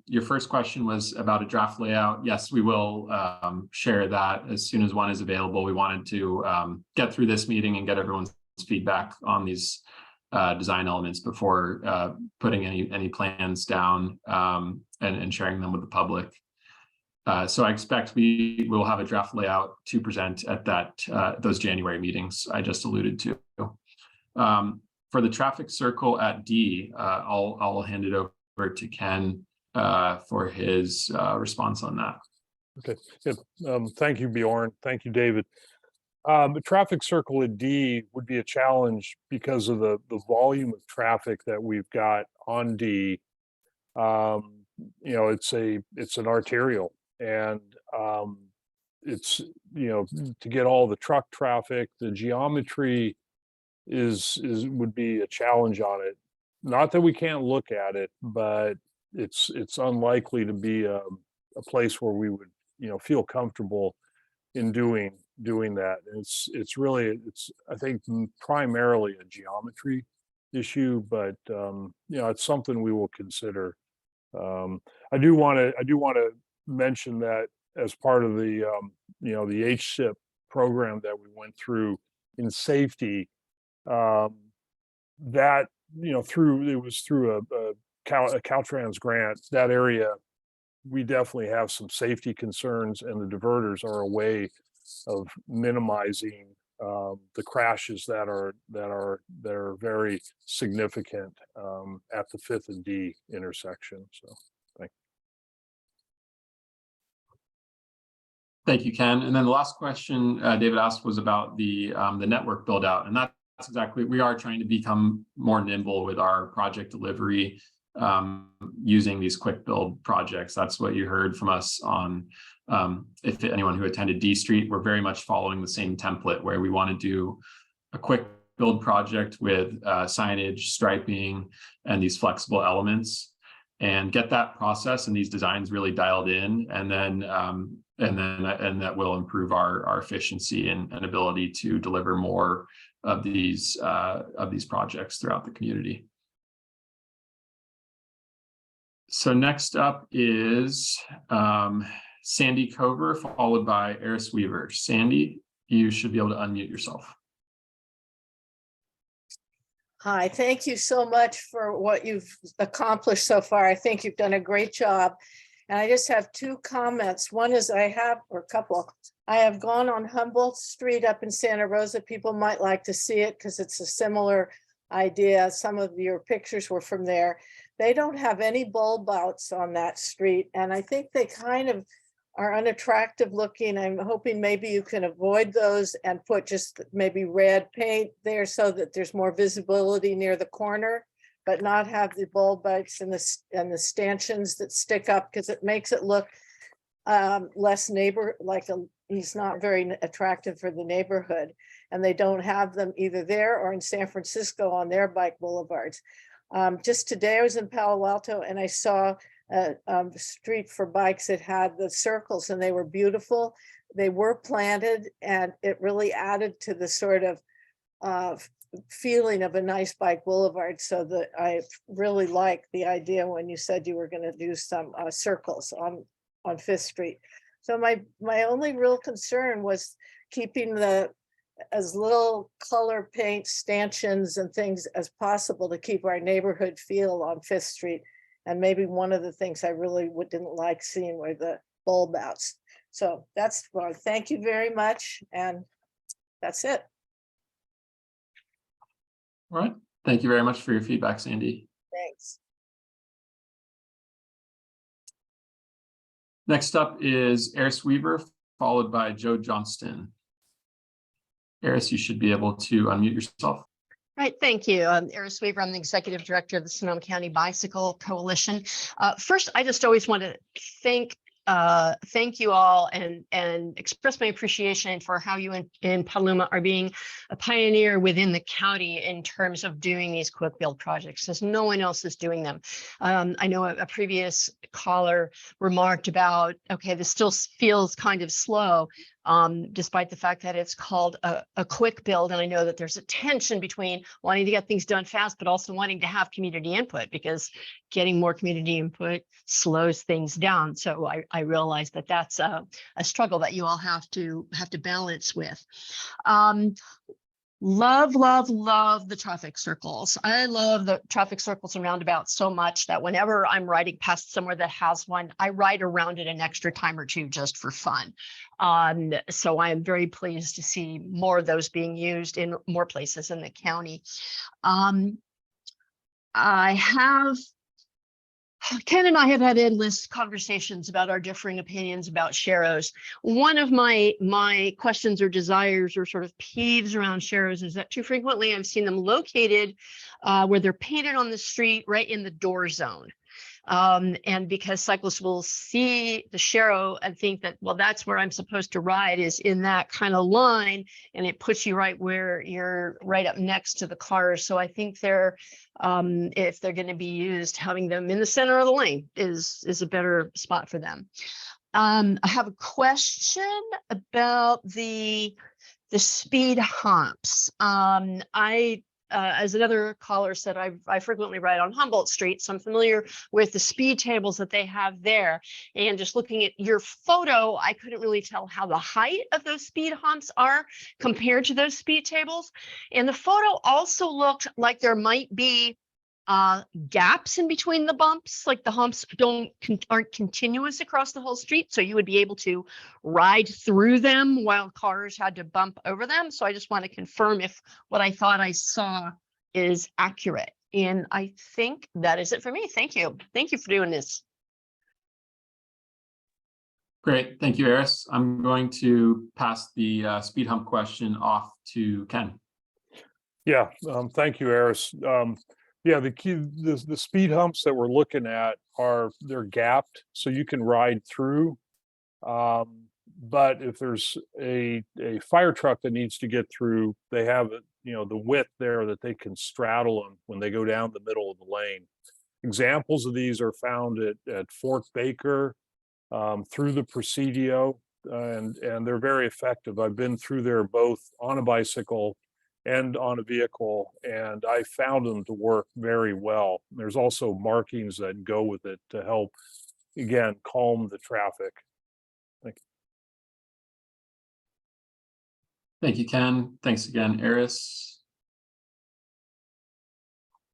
Your first question was about a draft layout. Yes, we will share that as soon as one is available. We wanted to get through this meeting and get everyone's feedback on these design elements before putting any plans down and sharing them with the public. So I expect we will have a draft layout to present at those January meetings I just alluded to. For the traffic circle at D, I'll hand it over to Ken for his response on that. Okay. Yeah. Thank you, Bjorn. Thank you, David. The traffic circle at D would be a challenge because of the volume of traffic that we've got on D. It's an arterial, and it's to get all the truck traffic, the geometry would be a challenge on it. Not that we can't look at it, but it's unlikely to be a place where we would feel comfortable in doing that. It's I think primarily a geometry issue, but it's something we will consider. I do want to mention that as part of the the HSIP program that we went through in safety, that through a Caltrans grant, that area, we definitely have some safety concerns, and the diverters are a way of minimizing the crashes that are very significant at the 5th and D intersection. So Thank you, Ken. And then the last question David asked was about the network build out, and that's exactly, we are trying to become more nimble with our project delivery using these quick build projects. That's what you heard from us on, if anyone who attended D Street, we're very much following the same template where we want to do a quick build project with signage, striping, and these flexible elements, and get that process and these designs really dialed in, and that will improve our efficiency and ability to deliver more of these projects throughout the community. So next up is Sandy Cover, followed by Eris Weaver. Sandy, you should be able to unmute yourself. Hi, thank you so much for what you've accomplished so far. I think you've done a great job. And I just have two comments. One is I have gone on Humboldt Street up in Santa Rosa. People might like to see it because it's a similar idea. Some of your pictures were from there. They don't have any bulb outs on that street, and I think they kind of are unattractive looking. I'm hoping maybe you can avoid those and put just maybe red paint there so that there's more visibility near the corner, but not have the bulb outs and the stanchions that stick up, because it makes it look less he's not very attractive for the neighborhood. And they don't have them either there or in San Francisco on their bike boulevards. Just today I was in Palo Alto and I saw a street for bikes that had the circles, and they were beautiful. They were planted, and it really added to the sort of feeling of a nice bike boulevard. So that I really like the idea when you said you were going to do some circles on Fifth Street. So my only real concern was keeping as little color paint, stanchions and things as possible to keep our neighborhood feel on Fifth Street. And maybe one of the things I really didn't like seeing were the bulb outs. So that's well, thank you very much. And that's it. All right. Thank you very much for your feedback, Sandy. Thanks. Next up is Eris Weaver, followed by Joe Johnston. Eris, you should be able to unmute yourself. Right, thank you. Eris Weaver, I'm the Executive Director of the Sonoma County Bicycle Coalition. First, I just always want to thank you all and express my appreciation for how you in Petaluma are being a pioneer within the county in terms of doing these quick build projects, as no one else is doing them. I know a previous caller remarked about, okay, this still feels kind of slow, despite the fact that it's called a quick build. And I know that there's a tension between wanting to get things done fast, but also wanting to have community input, because getting more community input slows things down. So I realize that that's a struggle that you all have to balance with. Love the traffic circles. I love the traffic circles and roundabouts so much that whenever I'm riding past somewhere that has one, I ride around it an extra time or two just for fun. So I am very pleased to see more of those being used in more places in the county. Ken and I have had endless conversations about our differing opinions about sharrows. One of my questions or desires or sort of peeves around sharrows is that too frequently I've seen them located where they're painted on the street right in the door zone. And because cyclists will see the sharrow and think that, well, that's where I'm supposed to ride, is in that kind of line, and it puts you right where you're right up next to the cars. So I think they're, if they're going to be used, having them in the center of the lane is a better spot for them. I have a question about the speed humps. As another caller said, I frequently ride on Humboldt Street, so I'm familiar with the speed tables that they have there. And just looking at your photo, I couldn't really tell how the height of those speed humps are compared to those speed tables. And the photo also looked like there might be gaps in between the bumps, like the humps aren't continuous across the whole street, so you would be able to ride through them while cars had to bump over them. So I just want to confirm if what I thought I saw is accurate. And I think that is it for me. Thank you. Thank you for doing this. Great, thank you, Eris. I'm going to pass the speed hump question off to Ken. Yeah, thank you, Eris. Yeah, the speed humps that we're looking at they're gapped, so you can ride through. But if there's a fire truck that needs to get through, they have the width there that they can straddle them when they go down the middle of the lane. Examples of these are found at Fort Baker, through the Presidio, and they're very effective. I've been through there both on a bicycle and on a vehicle, and I found them to work very well. There's also markings that go with it to help, again, calm the traffic. Thank you. Thank you, Ken. Thanks again, Eris.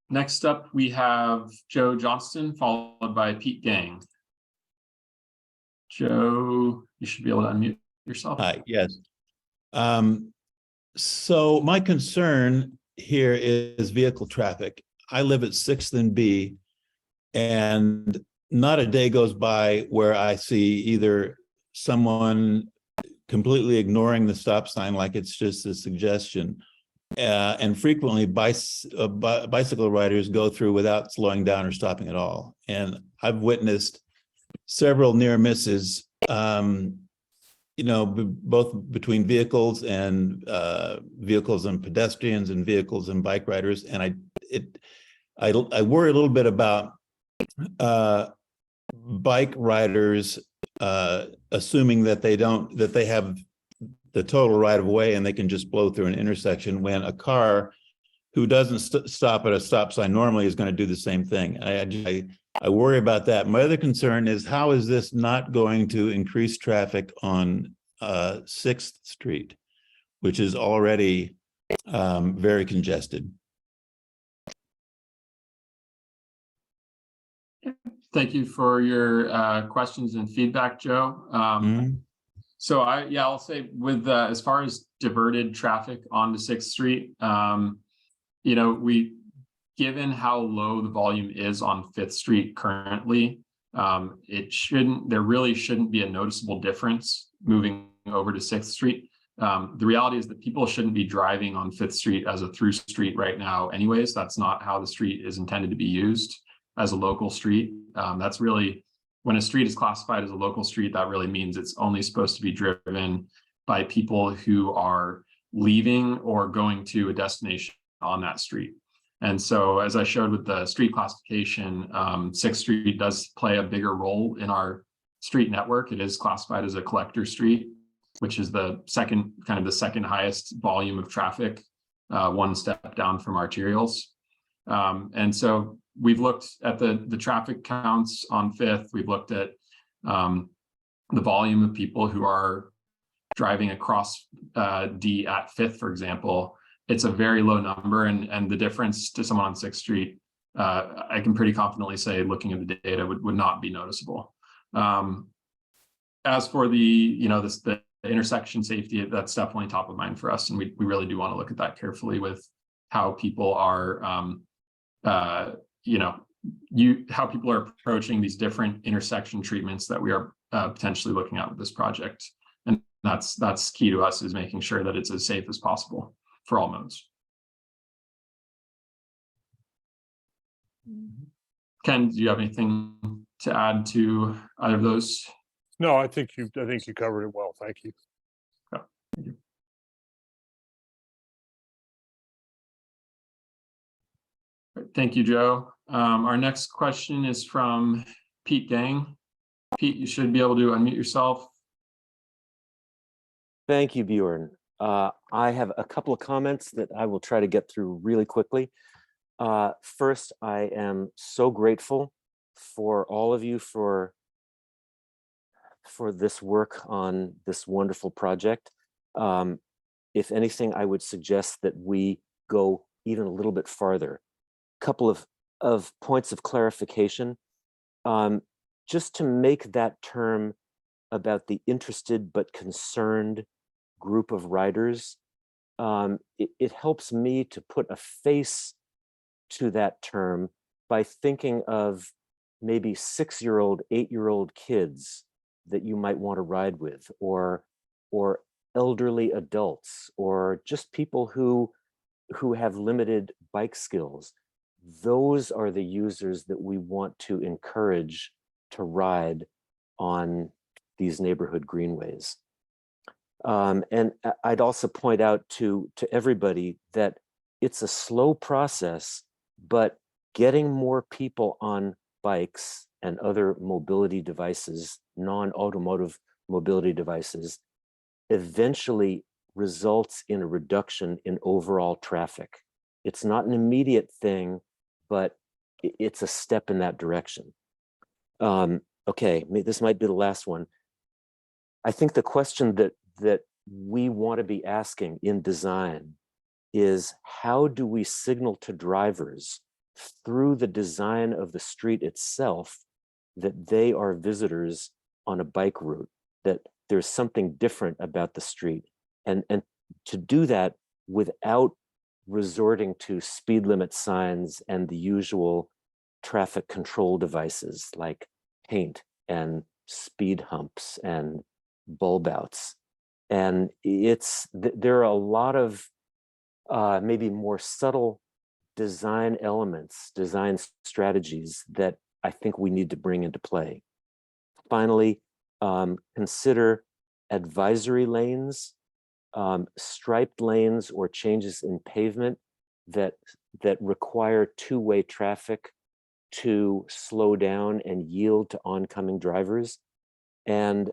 Next up, we have Joe Johnston, followed by Pete Gang. Joe, you should be able to unmute yourself. Hi, yes. So my concern here is vehicle traffic. I live at 6th and B, and not a day goes by where I see either someone completely ignoring the stop sign like it's just a suggestion, and frequently bicycle riders go through without slowing down or stopping at all. And I've witnessed several near misses, both between vehicles and pedestrians and vehicles and bike riders. And I worry a little bit about bike riders assuming that they have the total right of way and they can just blow through an intersection, when a car who doesn't stop at a stop sign normally is going to do the same thing. I worry about that. My other concern is, how is this not going to increase traffic on 6th Street, which is already very congested? Thank you for your questions and feedback, Joe. So I'll say with as far as diverted traffic onto 6th Street, given how low the volume is on 5th Street currently, there really shouldn't be a noticeable difference moving over to 6th Street. The reality is that people shouldn't be driving on Fifth Street as a through street right now anyways. That's not how the street is intended to be used as a local street. That's really, when a street is classified as a local street, that really means it's only supposed to be driven by people who are leaving or going to a destination on that street. And so, as I showed with the street classification, 6th Street does play a bigger role in our street network. It is classified as a collector street, which is the second highest volume of traffic, one step down from arterials. And so we've looked at the traffic counts on 5th. We've looked at the volume of people who are driving across D at 5th, for example. It's a very low number, and the difference to someone on 6th Street, I can pretty confidently say, looking at the data, would not be noticeable. As for the intersection safety, that's definitely top of mind for us, and we really do want to look at that carefully with how people are, how people are approaching these different intersection treatments that we are potentially looking at with this project, and that's key to us, is making sure that it's as safe as possible for all modes. Ken, do you have anything to add to either of those? No, I think you covered it well. Thank you. Yeah, thank you. Thank you, Joe. Our next question is from Pete Gang. Pete, you should be able to unmute yourself. Thank you, Bjorn. I have a couple of comments that I will try to get through really quickly. First, I am so grateful for all of you for this work on this wonderful project. If anything, I would suggest that we go even a little bit farther. A couple of points of clarification. Just to make that term about the interested but concerned group of riders, it helps me to put a face to that term by thinking of maybe 6-year-old, 8-year-old kids that you might want to ride with, or elderly adults, or just people who have limited bike skills. Those are the users that we want to encourage to ride on these neighborhood greenways. And I'd also point out to everybody that it's a slow process, but getting more people on bikes and other mobility devices, non-automotive mobility devices, eventually results in a reduction in overall traffic. It's not an immediate thing, but it's a step in that direction. Okay, this might be the last one. I think the question that we want to be asking in design is, how do we signal to drivers through the design of the street itself that they are visitors on a bike route, that there's something different about the street, and to do that without resorting to speed limit signs and the usual traffic control devices like paint and speed humps and bulb outs. And there are a lot of maybe more subtle design elements, design strategies that I think we need to bring into play. Finally, consider advisory lanes, striped lanes, or changes in pavement that require two-way traffic to slow down and yield to oncoming drivers, and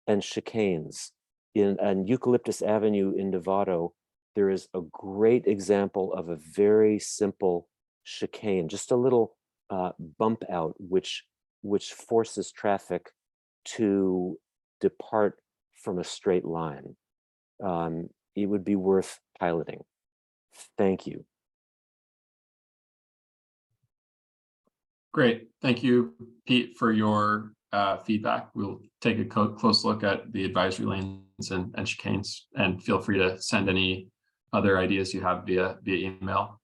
chicanes. In Eucalyptus Avenue in Novato, there is a great example of a very simple chicane, just a little bump out, which forces traffic to depart from a straight line. It would be worth piloting. Thank you. Great. Thank you, Pete, for your feedback. We'll take a close look at the advisory lanes and chicanes, and feel free to send any other ideas you have via email.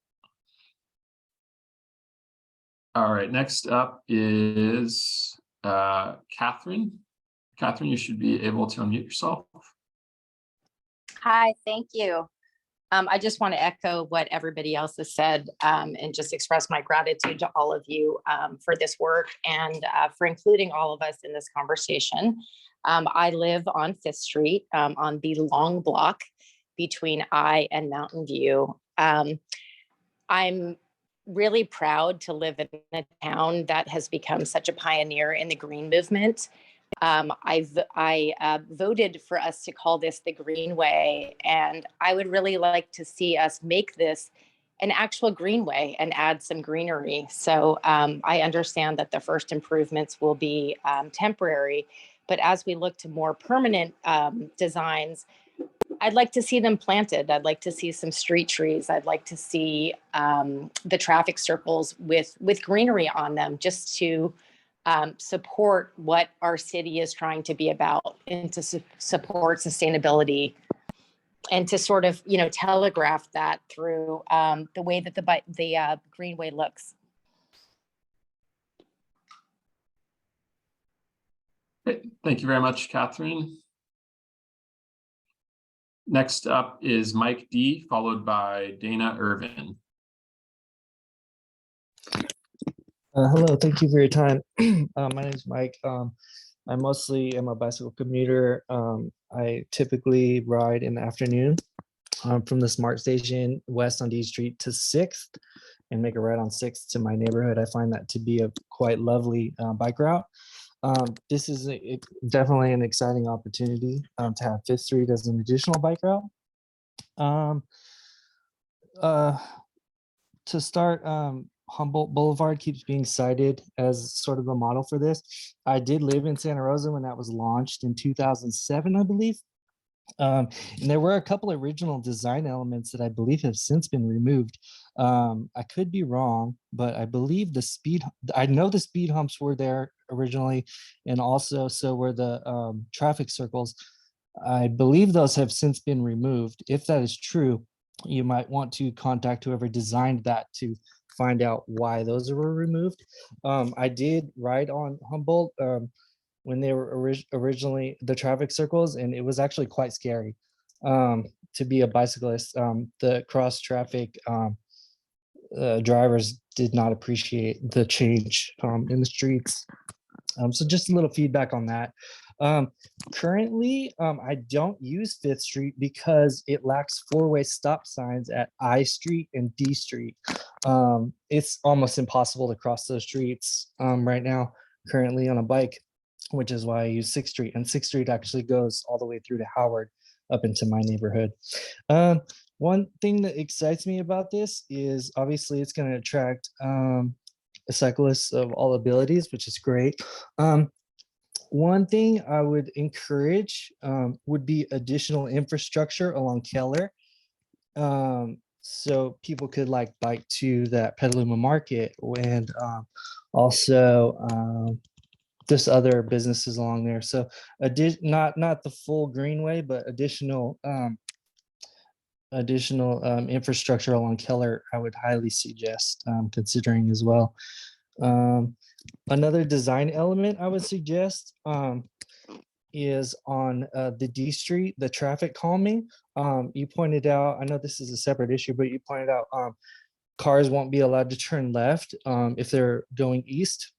All right, next up is Catherine. Catherine, you should be able to unmute yourself. Hi, thank you. I just want to echo what everybody else has said and just express my gratitude to all of you for this work and for including all of us in this conversation. I live on 5th Street on the long block between I and Mountain View. I'm really proud to live in a town that has become such a pioneer in the green movement. I voted for us to call this the Greenway, and I would really like to see us make this an actual greenway and add some greenery. So I understand that the first improvements will be temporary, but as we look to more permanent designs, I'd like to see them planted. I'd like to see some street trees. I'd like to see the traffic circles with greenery on them, just to support what our city is trying to be about and to support sustainability, and to sort of, telegraph that through the way that the Greenway looks. Great. Thank you very much, Catherine. Next up is Mike D, followed by Dana Irvin. Hello, thank you for your time. My name is Mike. I mostly am a bicycle commuter. I typically ride in the afternoon from the Smart Station west on D Street to 6th and make a ride on 6th to my neighborhood. I find that to be a quite lovely bike route. This is definitely an exciting opportunity to have 5th Street as an additional bike route. To start, Humboldt Boulevard keeps being cited as sort of a model for this. I did live in Santa Rosa when that was launched in 2007, I believe. And there were a couple of original design elements that I believe have since been removed. I could be wrong, but I believe I know the speed humps were there originally, and also so were the traffic circles. I believe those have since been removed. If that is true, you might want to contact whoever designed that to find out why those were removed. I did ride on Humboldt when they were originally the traffic circles, and it was actually quite scary to be a bicyclist. The cross traffic drivers did not appreciate the change in the streets. So just a little feedback on that. Currently, I don't use 5th Street because it lacks 4-way stop signs at I Street and D Street. It's almost impossible to cross those streets right now, currently on a bike, which is why I use 6th Street. And 6th Street actually goes all the way through to Howard up into my neighborhood. One thing that excites me about this is obviously it's going to attract cyclists of all abilities, which is great. One thing I would encourage would be additional infrastructure along Keller. So people could like bike to that Petaluma Market and also just other businesses along there. So not the full Greenway, but additional infrastructure along Keller, I would highly suggest considering as well. Another design element I would suggest is on the D Street, the traffic calming. You pointed out, I know this is a separate issue, but you pointed out cars won't be allowed to turn left if they're going east.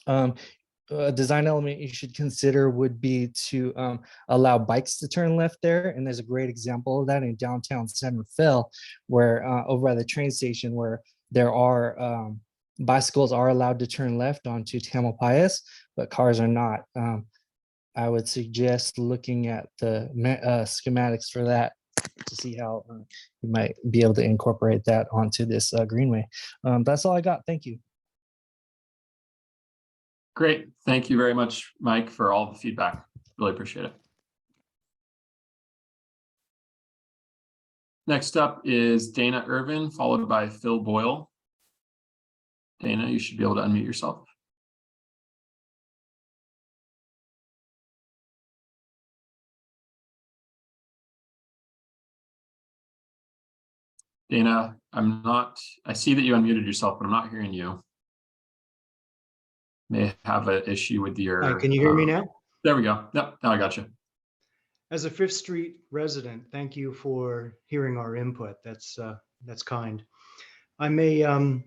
A design element you should consider would be to allow bikes to turn left there. And there's a great example of that in downtown San Rafael, where over by the train station, where there are bicycles are allowed to turn left onto Tamalpais, but cars are not. I would suggest looking at the schematics for that to see how you might be able to incorporate that onto this Greenway. That's all I got. Thank you. Great. Thank you very much, Mike, for all the feedback. Really appreciate it. Next up is Dana Irvin, followed by Phil Boyle. Dana, you should be able to unmute yourself. Dana, I see that you unmuted yourself, but I'm not hearing you. May have an issue with your. Can you hear me now? There we go. Yep, now I got you. As a Fifth Street resident, thank you for hearing our input. That's kind. I'm a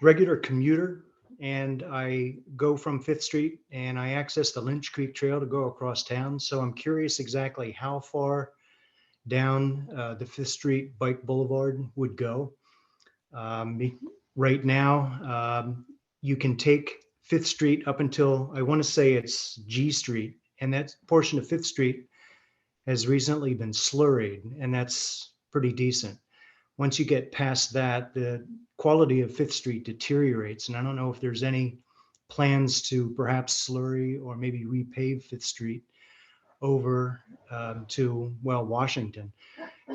regular commuter, and I go from Fifth Street and I access the Lynch Creek Trail to go across town. So I'm curious exactly how far down the Fifth Street Bike Boulevard would go. Right now, you can take Fifth Street up until, I want to say it's G Street, and that portion of Fifth Street has recently been slurried, and that's pretty decent. Once you get past that, the quality of Fifth Street deteriorates, and I don't know if there's any plans to perhaps slurry or maybe repave Fifth Street over to, well, Washington.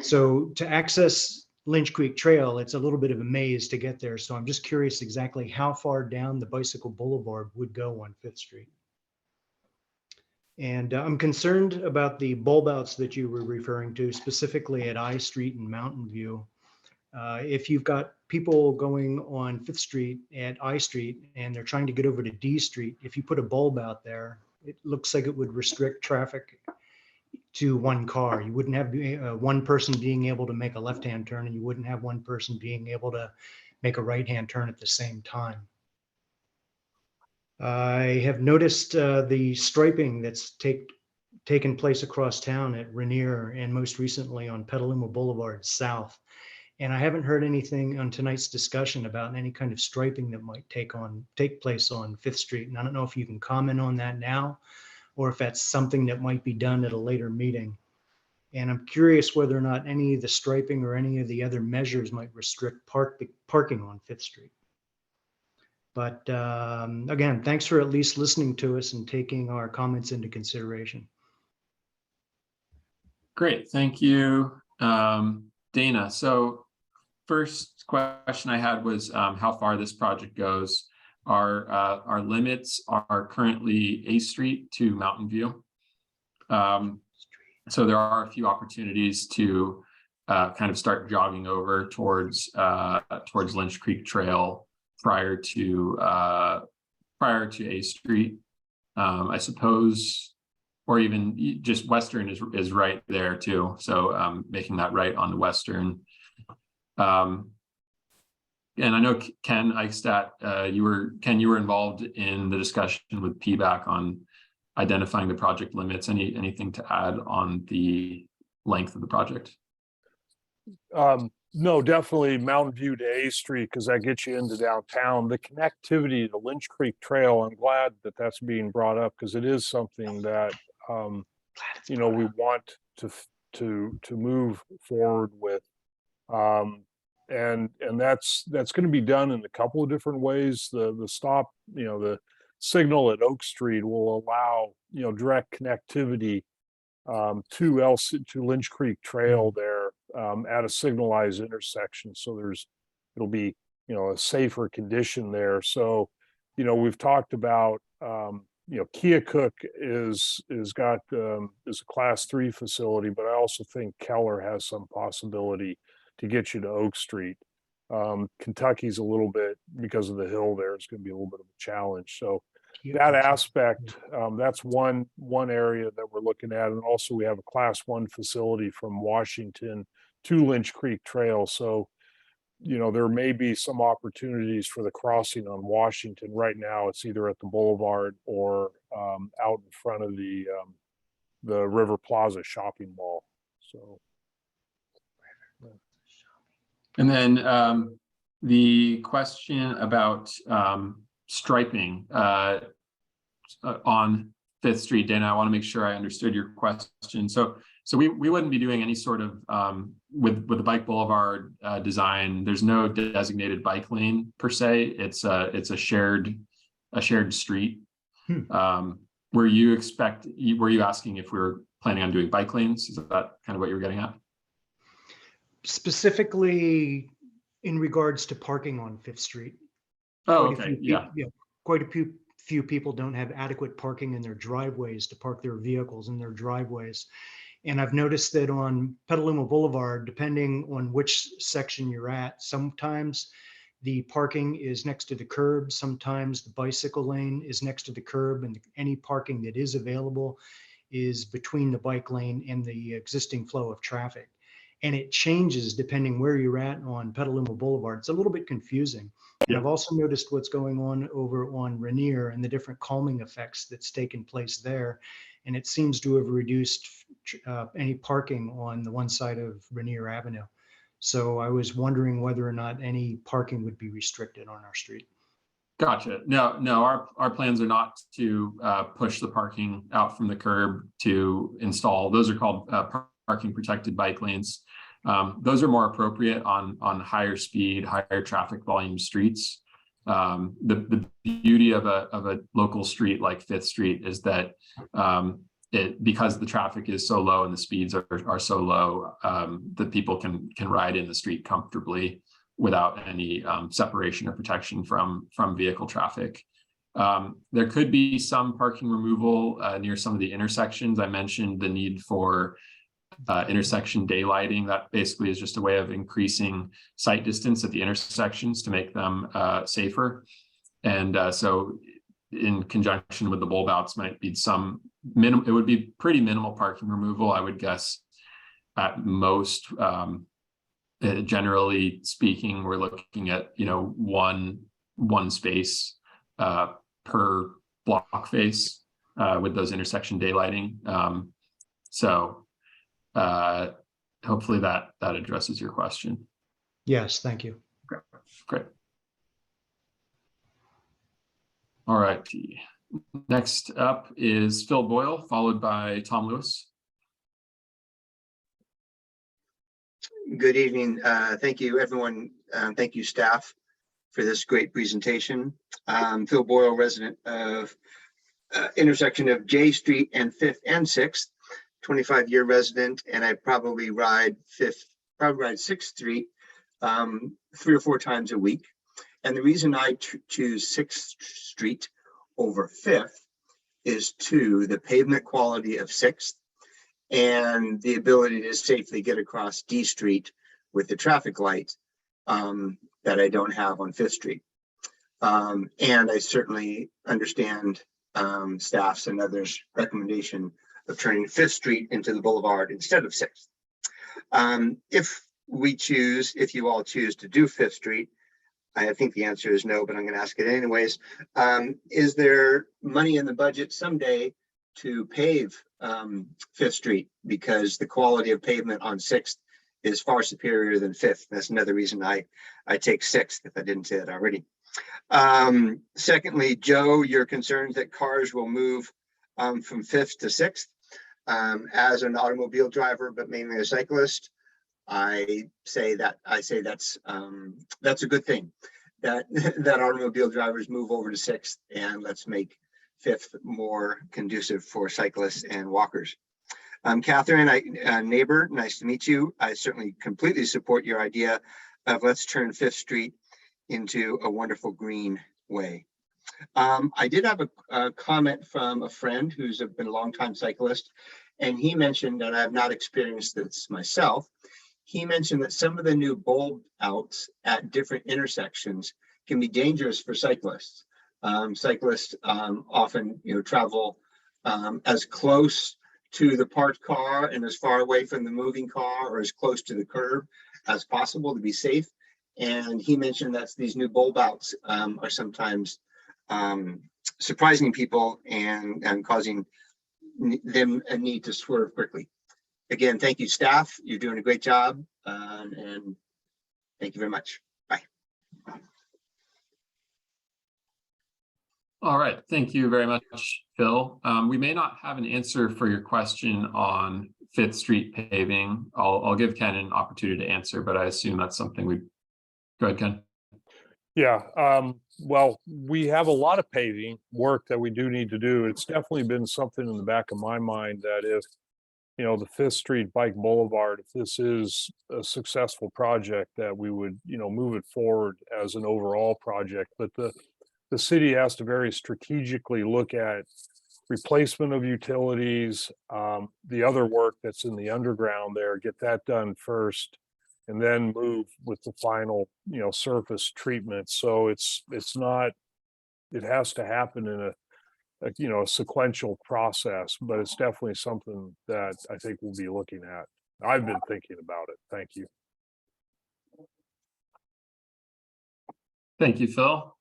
So to access Lynch Creek Trail, it's a little bit of a maze to get there. So I'm just curious exactly how far down the bicycle boulevard would go on Fifth Street. And I'm concerned about the bulb outs that you were referring to, specifically at I Street and Mountain View. If you've got people going on Fifth Street at I Street and they're trying to get over to D Street, if you put a bulb out there, it looks like it would restrict traffic to one car. You wouldn't have one person being able to make a left-hand turn, and you wouldn't have one person being able to make a right-hand turn at the same time. I have noticed the striping that's taken place across town at Rainier and most recently on Petaluma Boulevard South. And I haven't heard anything on tonight's discussion about any kind of striping that might take place on Fifth Street. And I don't know if you can comment on that now, or if that's something that might be done at a later meeting. And I'm curious whether or not any of the striping or any of the other measures might restrict parking on Fifth Street. But again, thanks for at least listening to us and taking our comments into consideration. Great, thank you, Dana. So first question I had was how far this project goes. Our limits are currently A Street to Mountain View. So there are a few opportunities to kind of start jogging over towards Lynch Creek Trail prior to A Street, I suppose, or even just Western is right there too. So making that right on the Western. And I know Ken Eichstadt, you were involved in the discussion with PBAC on identifying the project limits. Anything to add on the length of the project? No, definitely Mountain View to A Street, because that gets you into downtown. The connectivity to Lynch Creek Trail, I'm glad that that's being brought up, because it is something that we want to move forward with. And that's going to be done in a couple of different ways. The stop, the signal at Oak Street will allow direct connectivity to Lynch Creek Trail there at a signalized intersection. So it'll be a safer condition there. So we've talked about Keokuk is a class 3 facility, but I also think Keller has some possibility to get you to Oak Street. Kentucky's a little bit, because of the hill there, it's going to be a little bit of a challenge. So that aspect, that's one area that we're looking at. And also we have a class 1 facility from Washington to Lynch Creek Trail. So, there may be some opportunities for the crossing on Washington. Right now, it's either at the boulevard or out in front of the River Plaza shopping mall. So. And then the question about striping on Fifth Street, Dana, I want to make sure I understood your question. So we wouldn't be doing any sort of with the bike boulevard design. There's no designated bike lane per se. It's a shared street. Were you asking if we were planning on doing bike lanes? Is that kind of what you were getting at? Specifically in regards to parking on Fifth Street. Oh, okay, yeah. Quite a few people don't have adequate parking in their driveways to park their vehicles in their driveways. And I've noticed that on Petaluma Boulevard, depending on which section you're at, sometimes the parking is next to the curb, sometimes the bicycle lane is next to the curb, and any parking that is available is between the bike lane and the existing flow of traffic. And it changes depending where you're at on Petaluma Boulevard. It's a little bit confusing. And I've also noticed what's going on over on Rainier and the different calming effects that's taken place there. And it seems to have reduced any parking on the one side of Rainier Avenue. So I was wondering whether or not any parking would be restricted on our street. Gotcha. No, our plans are not to push the parking out from the curb to install. Those are called parking protected bike lanes. Those are more appropriate on higher speed, higher traffic volume streets. The beauty of a local street like Fifth Street is that because the traffic is so low and the speeds are so low, that people can ride in the street comfortably without any separation or protection from vehicle traffic. There could be some parking removal near some of the intersections. I mentioned the need for intersection daylighting. That basically is just a way of increasing sight distance at the intersections to make them safer. And so in conjunction with the bulb outs might be some it would be pretty minimal parking removal, I would guess. At most, generally speaking, we're looking at, one space per block face with those intersection daylighting. So hopefully that addresses your question. Yes, thank you. Great. All right. Next up is Phil Boyle, followed by Tom Lewis. Good evening. Thank you, everyone. Thank you, staff, for this great presentation. Phil Boyle, resident of intersection of J Street and 5th and 6th, 25-year resident, and I probably ride 6th Street 3 or 4 times a week. And the reason I choose 6th Street over 5th is the pavement quality of 6th and the ability to safely get across D Street with the traffic light that I don't have on 5th Street. And I certainly understand staff's and others' recommendation of turning 5th Street into the boulevard instead of 6th. If you all choose to do 5th Street, I think the answer is no, but I'm going to ask it anyways. Is there money in the budget someday to pave 5th Street? Because the quality of pavement on 6th is far superior than 5th. That's another reason I take 6th, if I didn't say that already. Secondly, Joe, your concerns that cars will move from 5th to 6th. As an automobile driver, but mainly a cyclist, I say that's a good thing that automobile drivers move over to 6th, and let's make 5th more conducive for cyclists and walkers. Catherine, neighbor, nice to meet you. I certainly completely support your idea of let's turn 5th Street into a wonderful green way. I did have a comment from a friend who's been a longtime cyclist, and he mentioned, and I have not experienced this myself, he mentioned that some of the new bulb outs at different intersections can be dangerous for cyclists. Cyclists often, travel as close to the parked car and as far away from the moving car or as close to the curb as possible to be safe. And he mentioned that these new bulb outs are sometimes surprising people and causing them a need to swerve quickly. Again, thank you, staff. You're doing a great job, and thank you very much. Bye. All right, thank you very much, Phil. We may not have an answer for your question on 5th Street paving. I'll give Ken an opportunity to answer, but I assume that's something we. Go ahead, Ken. Yeah, well, we have a lot of paving work that we do need to do. It's definitely been something in the back of my mind that if, the 5th Street Bike Boulevard, if this is a successful project, that we would, move it forward as an overall project. But the city has to very strategically look at replacement of utilities, the other work that's in the underground there, get that done first, and then move with the final, surface treatment. So it's not, it has to happen in a sequential process, but it's definitely something that I think we'll be looking at. I've been thinking about it. Thank you. Thank you, Phil.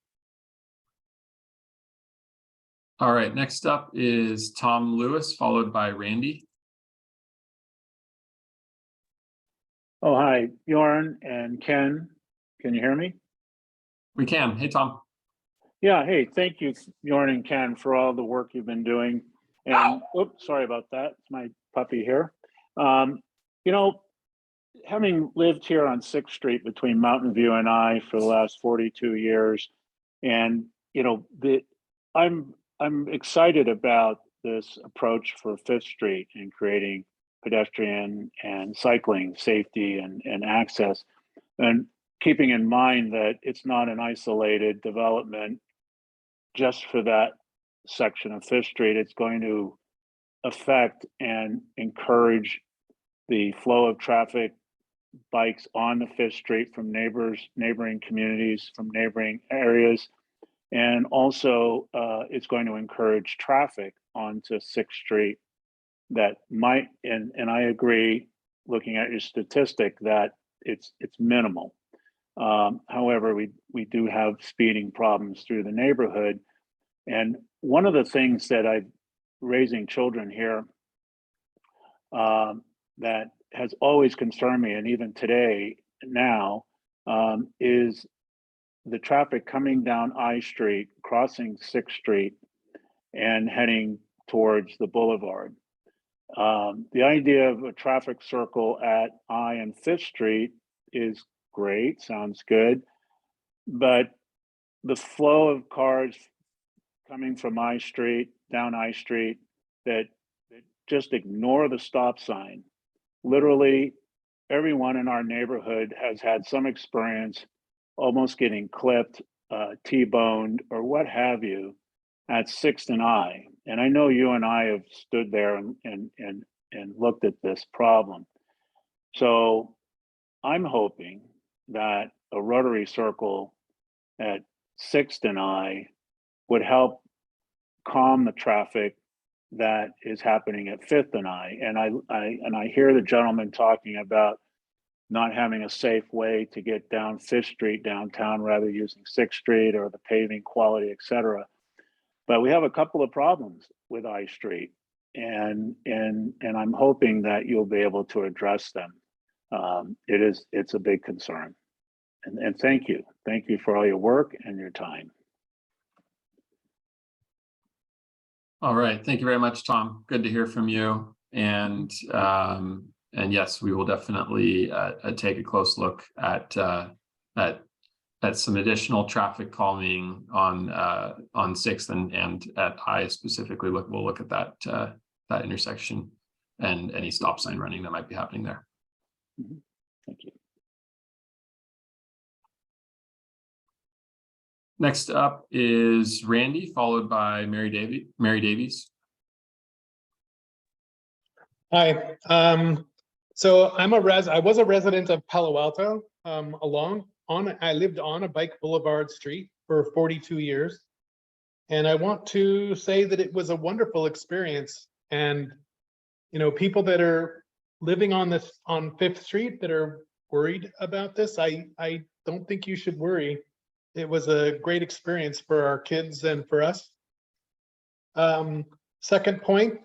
All right, next up is Tom Lewis, followed by Randy. Oh, hi, Bjorn and Ken. Can you hear me? We can. Hey, Tom. Yeah, hey, thank you, Bjorn and Ken, for all the work you've been doing. And, oops, sorry about that. It's my puppy here. You know, having lived here on 6th Street between Mountain View and I for the last 42 years, and, you know, I'm excited about this approach for 5th Street and creating pedestrian and cycling safety and access, and keeping in mind that it's not an isolated development just for that section of 5th Street. It's going to affect and encourage the flow of traffic, bikes on the 5th Street from neighboring communities, from neighboring areas. And also it's going to encourage traffic onto 6th Street that might, and I agree, looking at your statistic, that it's minimal. However, we do have speeding problems through the neighborhood. And one of the things that raising children here that has always concerned me, and even today now, is the traffic coming down I Street, crossing 6th Street, and heading towards the boulevard. The idea of a traffic circle at I and 5th Street is great, sounds good, but the flow of cars coming from I Street, down I Street, that just ignore the stop sign. Literally, everyone in our neighborhood has had some experience almost getting clipped, T-boned, or what have you at 6th and I. And I know you and I have stood there and looked at this problem. So I'm hoping that a rotary circle at 6th and I would help calm the traffic that is happening at 5th and I. And I hear the gentleman talking about not having a safe way to get down 5th Street downtown, rather using 6th Street or the paving quality, et cetera. But we have a couple of problems with I Street, and I'm hoping that you'll be able to address them. It's a big concern. And thank you for all your work and your time. All right, thank you very much, Tom. Good to hear from you. And yes, we will definitely take a close look at some additional traffic calming on 6th and at I specifically. We'll look at that intersection and any stop sign running that might be happening there. Thank you. Next up is Randy, followed by Mary Davies. Hi. So I was a resident of Palo Alto. I lived on a bike boulevard street for 42 years. And I want to say that it was a wonderful experience. And, you know, people that are living on 5th Street that are worried about this, I don't think you should worry. It was a great experience for our kids and for us. Second point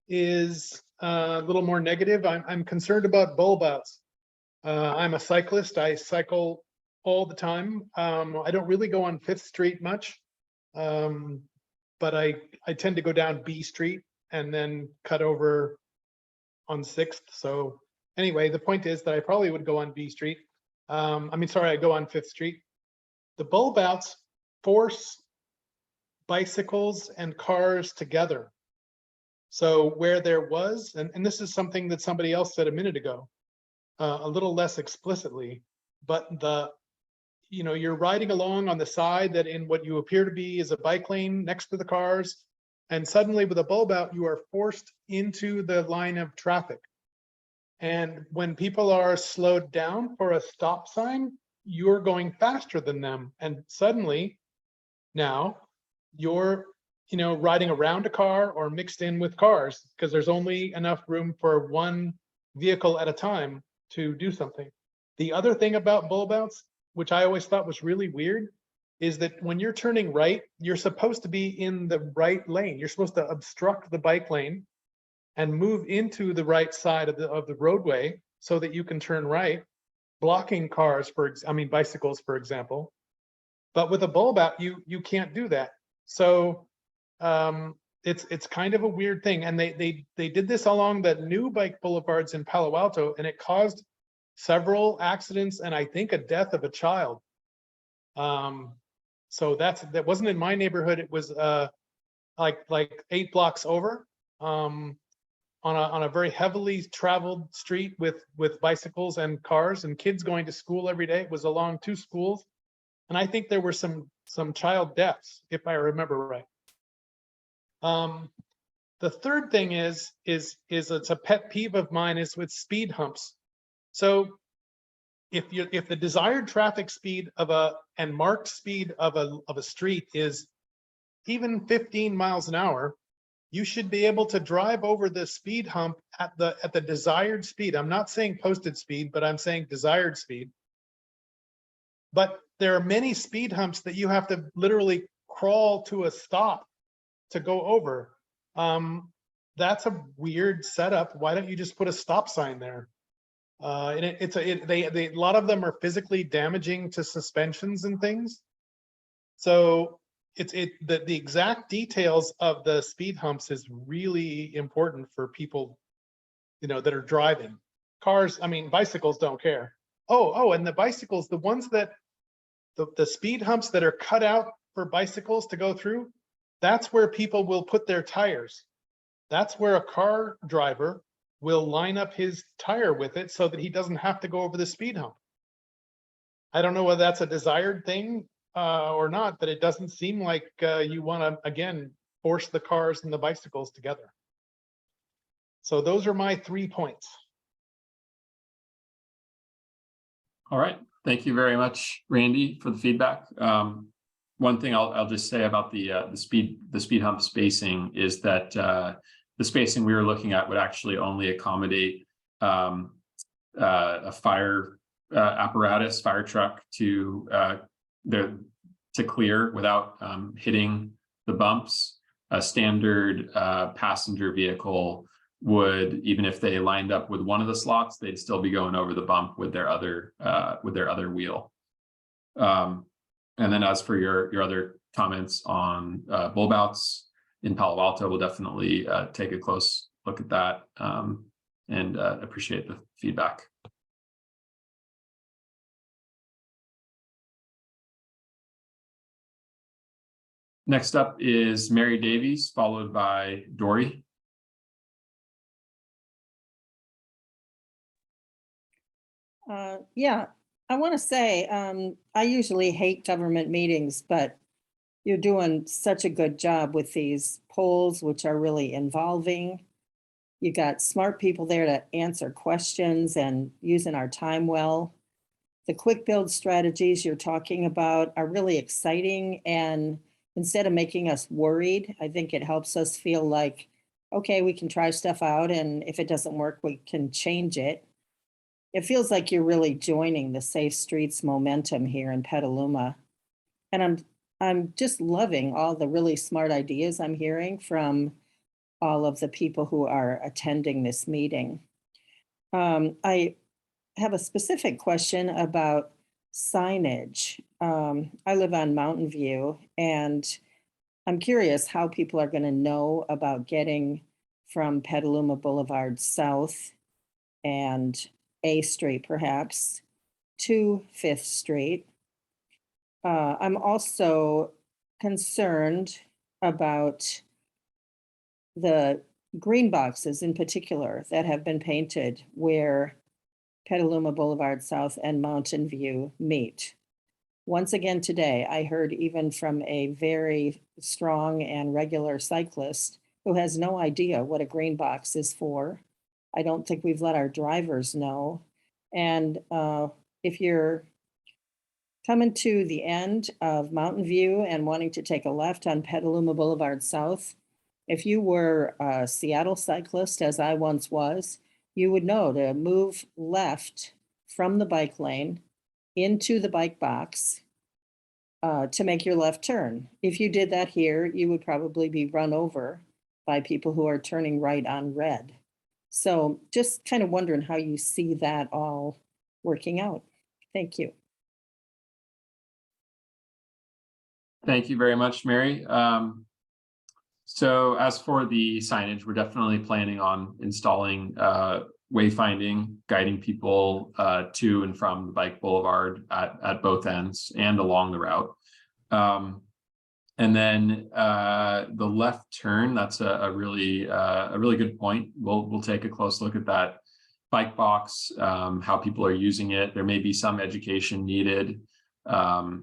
is a little more negative. I'm concerned about bulb outs. I'm a cyclist. I cycle all the time. I don't really go on 5th Street much, but I tend to go down B Street and then cut over on 6th. So anyway, the point is that I probably would go on B Street. I go on 5th Street. The bulb outs force bicycles and cars together. So where there was, and this is something that somebody else said a minute ago, a little less explicitly, but you're riding along on the side that in what you appear to be is a bike lane next to the cars, and suddenly with a bulb out, you are forced into the line of traffic. And when people are slowed down for a stop sign, you're going faster than them. And suddenly now you're riding around a car or mixed in with cars, because there's only enough room for one vehicle at a time to do something. The other thing about bulb outs, which I always thought was really weird, is that when you're turning right, you're supposed to be in the right lane. You're supposed to obstruct the bike lane and move into the right side of the roadway so that you can turn right, blocking cars, bicycles, for example. But with a bulb out, you can't do that. So it's kind of a weird thing. And they did this along the new bike boulevards in Palo Alto, and it caused several accidents and I think a death of a child. So that wasn't in my neighborhood. It was like 8 blocks over, on a very heavily traveled street with bicycles and cars and kids going to school every day. It was along 2 schools, and I think there were some child deaths, if I remember right. The third thing is it's a pet peeve of mine, is with speed humps. So if the desired traffic speed and marked speed of a street is even 15 miles an hour, you should be able to drive over the speed hump at the desired speed. I'm not saying posted speed, but I'm saying desired speed. But there are many speed humps that you have to literally crawl to a stop to go over. That's a weird setup. Why don't you just put a stop sign there? And a lot of them are physically damaging to suspensions and things. So the exact details of the speed humps is really important for people, that are driving. Cars, bicycles don't care. And the bicycles, the ones that the speed humps that are cut out for bicycles to go through, that's where people will put their tires. That's where a car driver will line up his tire with it so that he doesn't have to go over the speed hump. I don't know whether that's a desired thing or not, but it doesn't seem like you want to, again, force the cars and the bicycles together. So those are my 3 points. All right. Thank you very much, Randy, for the feedback. One thing I'll just say about the speed hump spacing is that the spacing we were looking at would actually only accommodate a fire apparatus, fire truck to clear without hitting the bumps. A standard passenger vehicle would, even if they lined up with one of the slots, they'd still be going over the bump with their other wheel. And then as for your other comments on bulb outs in Palo Alto, we'll definitely take a close look at that and appreciate the feedback. Next up is Mary Davies, followed by Dory. Yeah, I want to say, I usually hate government meetings, but you're doing such a good job with these polls, which are really involving. You got smart people there to answer questions and using our time well. The quick build strategies you're talking about are really exciting, and instead of making us worried, I think it helps us feel like, okay, we can try stuff out, and if it doesn't work, we can change it. It feels like you're really joining the Safe Streets momentum here in Petaluma. And I'm just loving all the really smart ideas I'm hearing from all of the people who are attending this meeting. I have a specific question about signage. I live on Mountain View, and I'm curious how people are going to know about getting from Petaluma Boulevard South and A Street perhaps to 5th Street. I'm also concerned about the green boxes in particular that have been painted where Petaluma Boulevard South and Mountain View meet. Once again today, I heard even from a very strong and regular cyclist who has no idea what a green box is for. I don't think we've let our drivers know. And if you're coming to the end of Mountain View and wanting to take a left on Petaluma Boulevard South, if you were a Seattle cyclist, as I once was, you would know to move left from the bike lane into the bike box to make your left turn. If you did that here, you would probably be run over by people who are turning right on red. So just kind of wondering how you see that all working out. Thank you. Thank you very much, Mary. So as for the signage, we're definitely planning on installing wayfinding, guiding people to and from the bike boulevard at both ends and along the route. And then the left turn, that's a really good point. We'll take a close look at that bike box, how people are using it. There may be some education needed for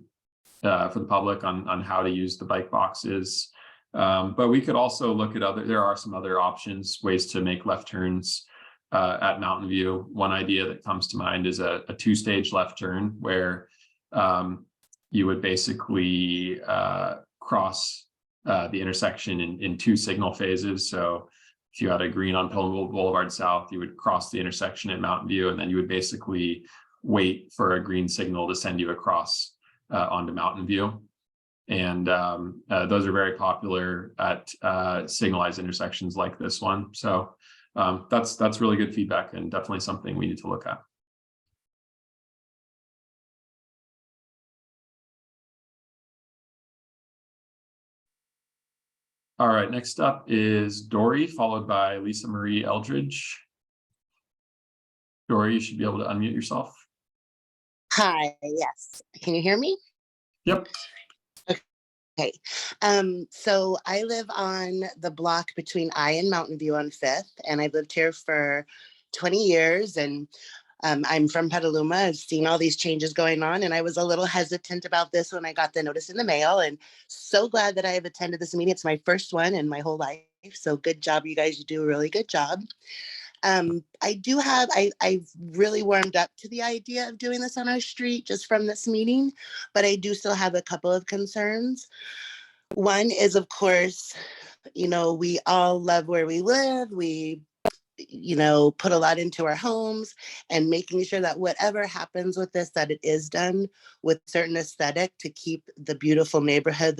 the public on how to use the bike boxes. But we could also look at there are some other options, ways to make left turns at Mountain View. One idea that comes to mind is a two-stage left turn where you would basically cross the intersection in two signal phases. So if you had a green on Petaluma Boulevard South, you would cross the intersection at Mountain View, and then you would basically wait for a green signal to send you across onto Mountain View. And those are very popular at signalized intersections like this one. So that's really good feedback and definitely something we need to look at. All right, next up is Dory, followed by Lisa Marie Eldridge. Dory, you should be able to unmute yourself. Hi, yes. Can you hear me? Yep. Okay. So I live on the block between I and Mountain View on 5th, and I've lived here for 20 years, and I'm from Petaluma. I've seen all these changes going on, and I was a little hesitant about this when I got the notice in the mail, and so glad that I have attended this meeting. It's my first one in my whole life, so good job, you guys. You do a really good job. I've really warmed up to the idea of doing this on our street just from this meeting, but I do still have a couple of concerns. One is, of course, we all love where we live. We, put a lot into our homes, and making sure that whatever happens with this, that it is done with certain aesthetic to keep the beautiful neighborhood,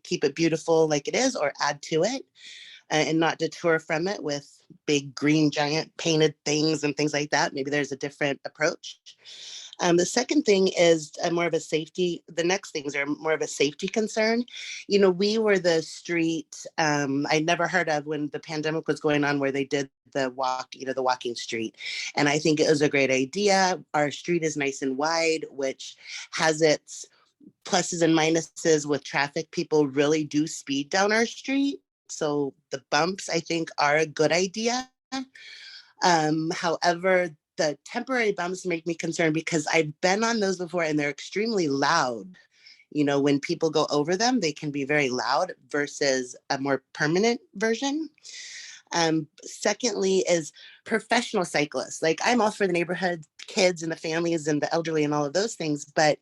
keep it beautiful like it is, or add to it. And not detour from it with big green giant painted things and things like that. Maybe there's a different approach. The second thing is more of a safety. The next things are more of a safety concern. We were the street I'd never heard of when the pandemic was going on, where they did the walking street. And I think it was a great idea. Our street is nice and wide, which has its pluses and minuses with traffic. People really do speed down our street. So the bumps, I think, are a good idea. However, the temporary bumps make me concerned because I've been on those before and they're extremely loud. When people go over them, they can be very loud versus a more permanent version. Secondly is professional cyclists. Like, I'm all for the neighborhood kids and the families and the elderly and all of those things, but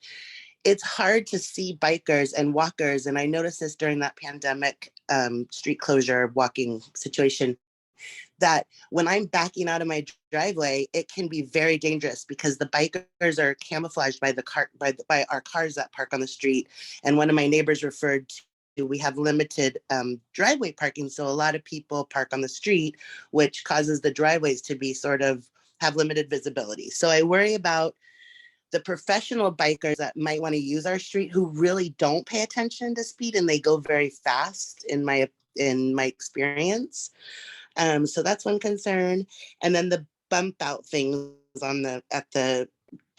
it's hard to see bikers and walkers. And I noticed this during that pandemic street closure walking situation, that when I'm backing out of my driveway, it can be very dangerous because the bikers are camouflaged by by our cars that park on the street. And one of my neighbors referred to, we have limited driveway parking. So a lot of people park on the street, which causes the driveways to be have limited visibility. So I worry about the professional bikers that might want to use our street who really don't pay attention to speed, and they go very fast in my experience. So that's one concern. And then the bump out things at the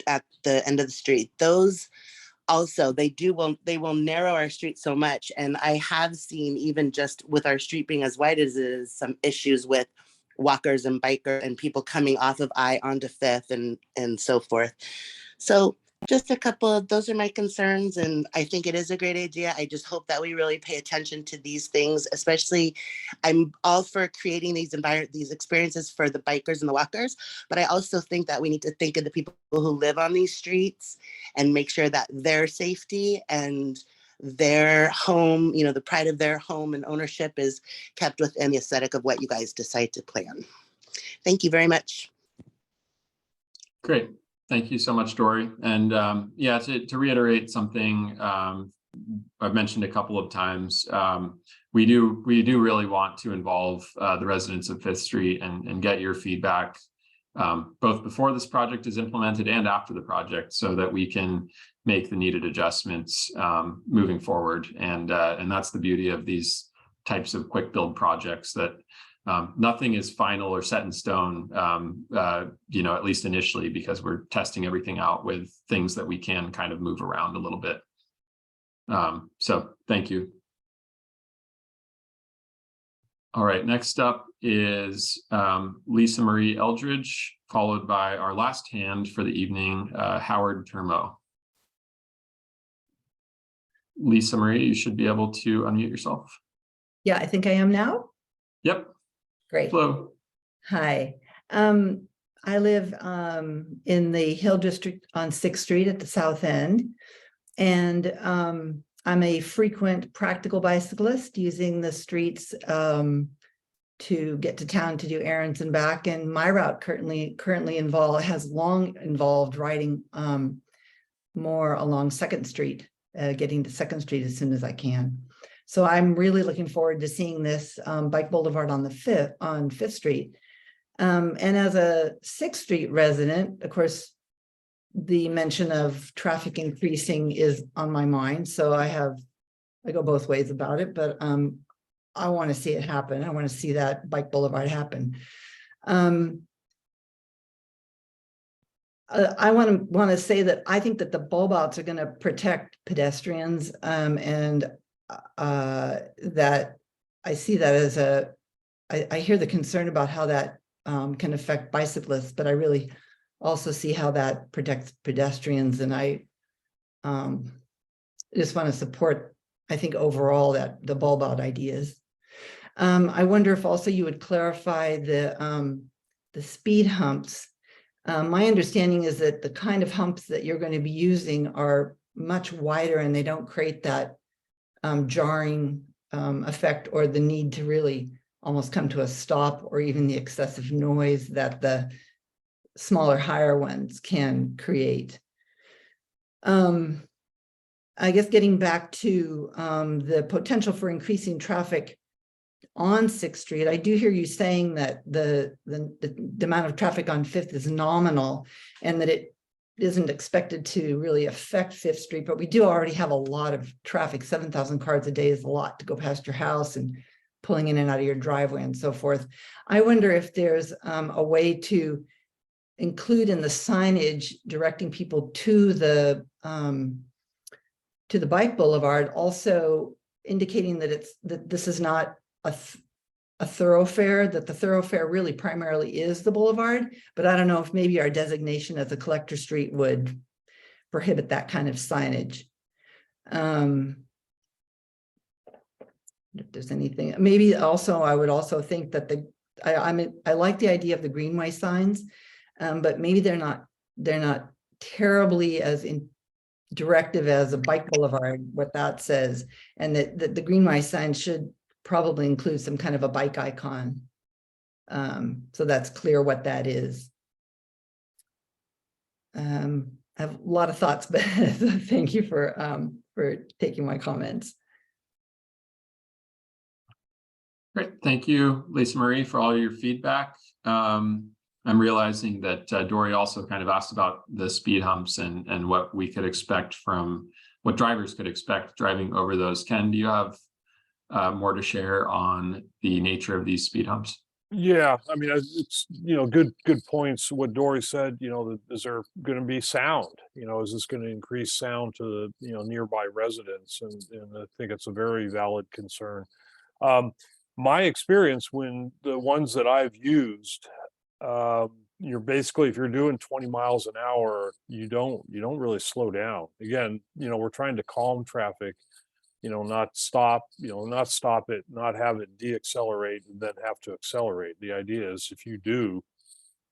end of the street. Those also, they will narrow our street so much. And I have seen, even just with our street being as wide as it is, some issues with walkers and bikers and people coming off of I onto 5th and so forth. So Just a couple of, those are my concerns, and I think it is a great idea. I just hope that we really pay attention to these things, especially I'm all for creating these experiences for the bikers and the walkers, but I also think that we need to think of the people who live on these streets and make sure that their safety and their home, you know, the pride of their home and ownership is kept within the aesthetic of what you guys decide to plan. Thank you very much. Great. Thank you so much, Dory. And yeah, to reiterate something I've mentioned a couple of times, we do really want to involve the residents of Fifth Street and get your feedback both before this project is implemented and after the project, so that we can make the needed adjustments moving forward. And that's the beauty of these types of quick build projects, that nothing is final or set in stone, you know, at least initially, because we're testing everything out with things that we can kind of move around a little bit. So thank you. All right, next up is Lisa Marie Eldridge, followed by our last hand for the evening, Howard Termo. Lisa Marie, you should be able to unmute yourself. Yeah, I think I am now. Yep. Great. Hello. Hi. I live in the Hill District on 6th Street at the south end. And I'm a frequent practical bicyclist, using the streets to get to town to do errands and back. And my route currently has long involved riding more along 2nd Street, getting to 2nd Street as soon as I can. So I'm really looking forward to seeing this bike boulevard on Fifth Street. And as a 6th Street resident, of course, the mention of traffic increasing is on my mind. So I go both ways about it, but I want to see it happen. I want to see that bike boulevard happen. I want to say that I think that the bulb outs are going to protect pedestrians, and that I see that as I hear the concern about how that can affect bicyclists, but I really also see how that protects pedestrians. And I just want to support, I think, overall, that the bulb out ideas. I wonder if also you would clarify the speed humps. My understanding is that the kind of humps that you're going to be using are much wider, and they don't create that jarring effect, or the need to really almost come to a stop, or even the excessive noise that the smaller, higher ones can create. I guess getting back to the potential for increasing traffic on 6th Street, I do hear you saying that the amount of traffic on 5th is nominal, and that it isn't expected to really affect 5th Street, but we do already have a lot of traffic. 7,000 cars a day is a lot to go past your house and pulling in and out of your driveway and so forth. I wonder if there's a way to include in the signage directing people to the bike boulevard, also indicating that this is not a thoroughfare, that the thoroughfare really primarily is the boulevard. But I don't know if maybe our designation as a collector street would prohibit that kind of signage. If there's anything, maybe also, I would also think that I like the idea of the greenway signs, but maybe they're not terribly as directive as a bike boulevard, what that says, and that the greenway sign should probably include some kind of a bike icon, so that's clear what that is. I have a lot of thoughts, but thank you for taking my comments. Great. Thank you, Lisa Marie, for all your feedback. I'm realizing that Dory also kind of asked about the speed humps and what we could expect what drivers could expect driving over those. Ken, do you have more to share on the nature of these speed humps? Yeah, I mean, it's, good points. What Dory said, is there going to be sound? Is this going to increase sound to the, nearby residents? And I think it's a very valid concern. My experience, when the ones that I've used, you're basically, if you're doing 20 miles an hour, you don't really slow down. Again, we're trying to calm traffic, not stop it, not have it deaccelerate and then have to accelerate. The idea is if you do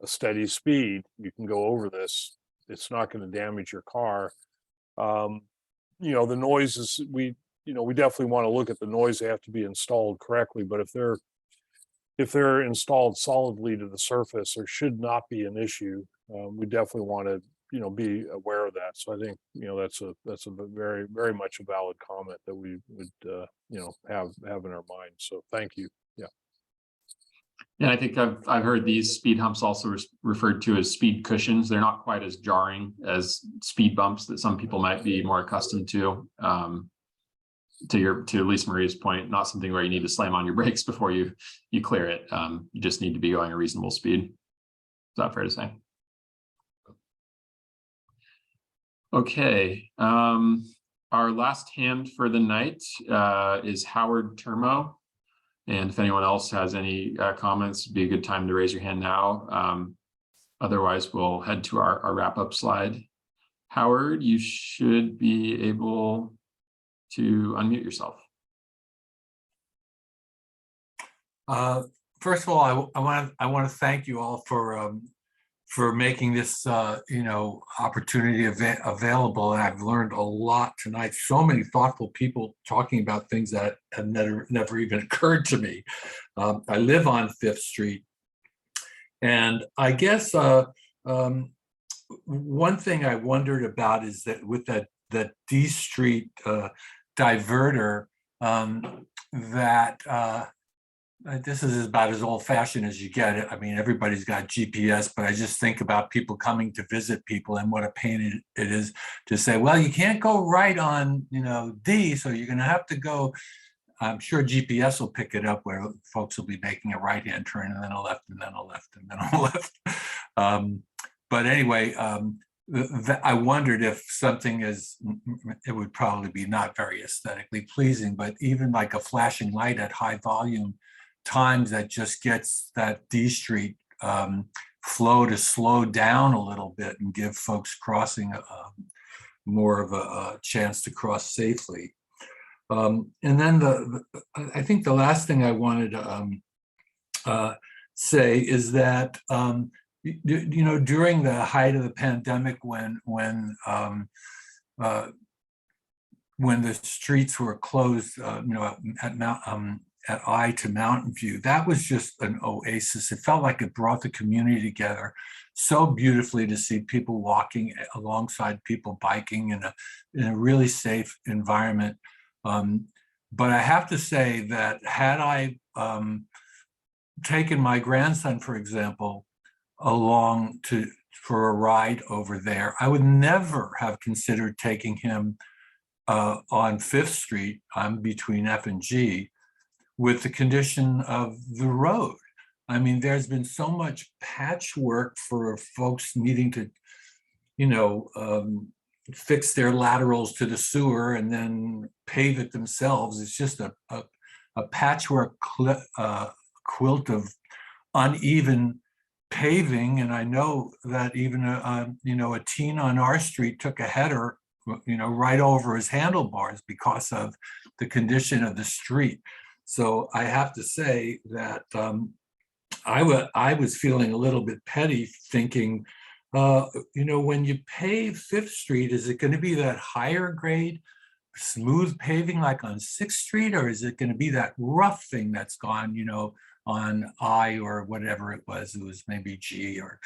a steady speed, you can go over this. It's not going to damage your car. The noises, we definitely want to look at the noise. They have to be installed correctly, but if they're installed solidly to the surface, there should not be an issue. We definitely want to, be aware of that. So I think, that's a very, very much a valid comment that we would, have in our mind. So thank you. Yeah. Yeah, I think I've heard these speed humps also referred to as speed cushions. They're not quite as jarring as speed bumps that some people might be more accustomed to. To Lisa Maria's point, not something where you need to slam on your brakes before you clear it. You just need to be going a reasonable speed. Is that fair to say? Okay. Our last hand for the night is Howard Termo. And if anyone else has any comments, it'd be a good time to raise your hand now. Otherwise, we'll head to our wrap-up slide. Howard, you should be able to unmute yourself. First of all, I want to thank you all for making this opportunity available. And I've learned a lot tonight. So many thoughtful people talking about things that have never even occurred to me. I live on 5th Street, and I guess one thing I wondered about is that with that D Street diverter, this is about as old-fashioned as you get it. I mean, everybody's got GPS, but I just think about people coming to visit people and what a pain it is to say, well, you can't go right on, D, so you're going to have to go. I'm sure GPS will pick it up where folks will be making a right-hand turn and then a left and then a left and then a left. But anyway, I wondered if something it would probably be not very aesthetically pleasing, but even like a flashing light at high volume times that just gets that D Street flow to slow down a little bit and give folks crossing more of a chance to cross safely. And then I think the last thing I wanted to say is that during the height of the pandemic, when the streets were closed, at I to Mountain View, that was just an oasis. It felt like it brought the community together so beautifully to see people walking alongside people biking in a really safe environment. But I have to say that had I taken my grandson, for example, along for a ride over there, I would never have considered taking him on 5th Street. I'm between F and G, with the condition of the road. I mean, there's been so much patchwork for folks needing to, fix their laterals to the sewer and then pave it themselves. It's just a patchwork quilt of uneven paving. And I know that even a teen on our street took a header right over his handlebars because of the condition of the street. So I have to say that I was feeling a little bit petty, thinking, when you pave 5th Street, is it going to be that higher grade, smooth paving like on 6th Street, or is it going to be that rough thing that's gone, on I or whatever it was maybe G or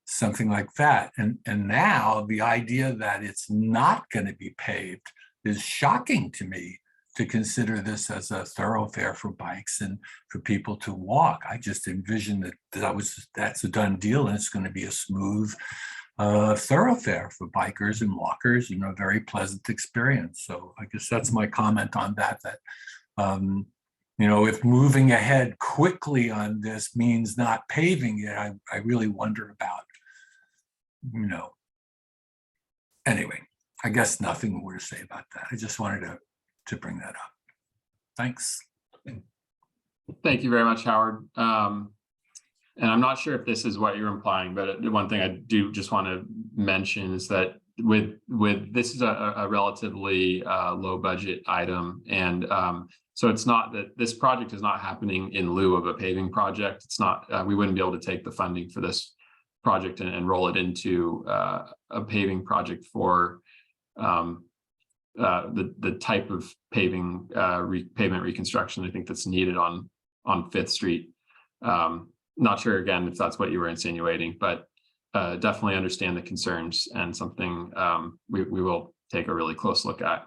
something like that. And now the idea that it's not going to be paved is shocking to me, to consider this as a thoroughfare for bikes and for people to walk. I just envisioned that's a done deal, and it's going to be a smooth thoroughfare for bikers and walkers, a very pleasant experience. So I guess that's my comment on that, if moving ahead quickly on this means not paving it, I really wonder about, Anyway, I guess nothing more to say about that. I just wanted to bring that up. Thanks. Thank you very much, Howard. And I'm not sure if this is what you're implying, but the one thing I do just want to mention is that with this is a relatively low budget item, and so it's not that this project is not happening in lieu of a paving project. It's not, we wouldn't be able to take the funding for this project and roll it into a paving project for the type of paving pavement reconstruction I think that's needed on 5th Street. Not sure again if that's what you were insinuating, but definitely understand the concerns and something we will take a really close look at.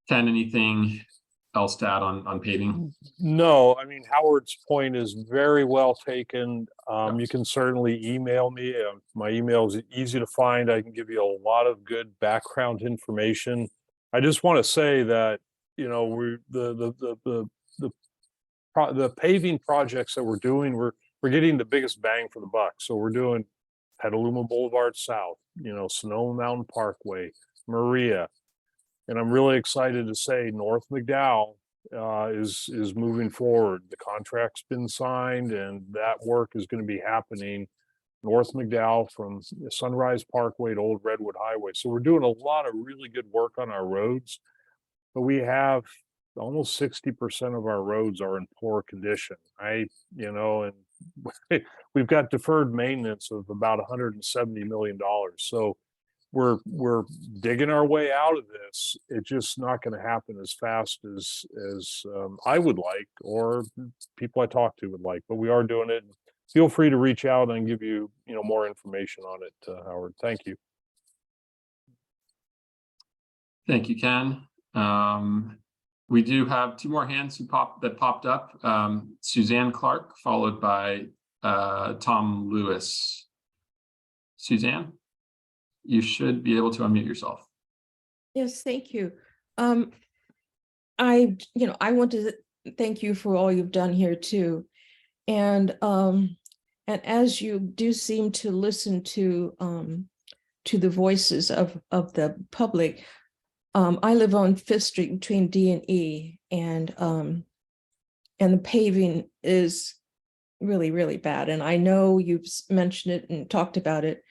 Ken, anything else to add on paving? No, I mean, Howard's point is very well taken. You can certainly email me. My email is easy to find. I can give you a lot of good background information. I just want to say that, you know, the paving projects that we're doing, we're getting the biggest bang for the buck. So we're doing Petaluma Boulevard South, you know, Sonoma Mountain Parkway, Maria. And I'm really excited to say North McDowell is moving forward. The contract's been signed and that work is going to be happening North McDowell from Sunrise Parkway to Old Redwood Highway. So we're doing a lot of really good work on our roads, but we have almost 60% of our roads are in poor condition. You know, and we've got deferred maintenance of about $170 million. So we're digging our way out of this. It's just not going to happen as fast as I would like, or people I talk to would like, but we are doing it. Feel free to reach out and give you, you know, more information on it, Howard. Thank you. Thank you, Ken. We do have 2 more hands that popped up. Suzanne Clark, followed by Tom Lewis. Suzanne, you should be able to unmute yourself. Yes, thank you. I want to thank you for all you've done here too. And as you do seem to listen to the voices of the public, I live on 5th Street between D and E, and the paving is really, really bad. And I know you've mentioned it and talked about it,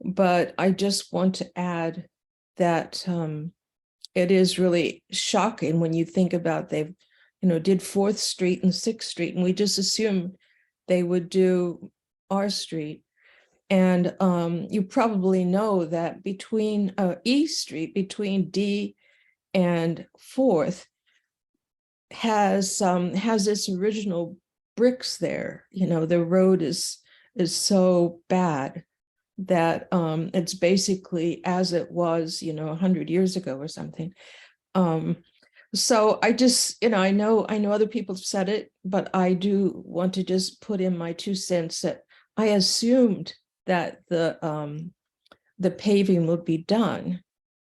but I just want to add that it is really shocking when you think about they've, you know, did 4th Street and 6th Street, and we just assumed they would do our street. And you probably know that between E Street, between D and 4th, has this original bricks there. You know, the road is so bad that it's basically as it was, you know, 100 years ago or something. So I just, you know, I know other people have said it, but I do want to just put in my 2 cents that I assumed that the paving would be done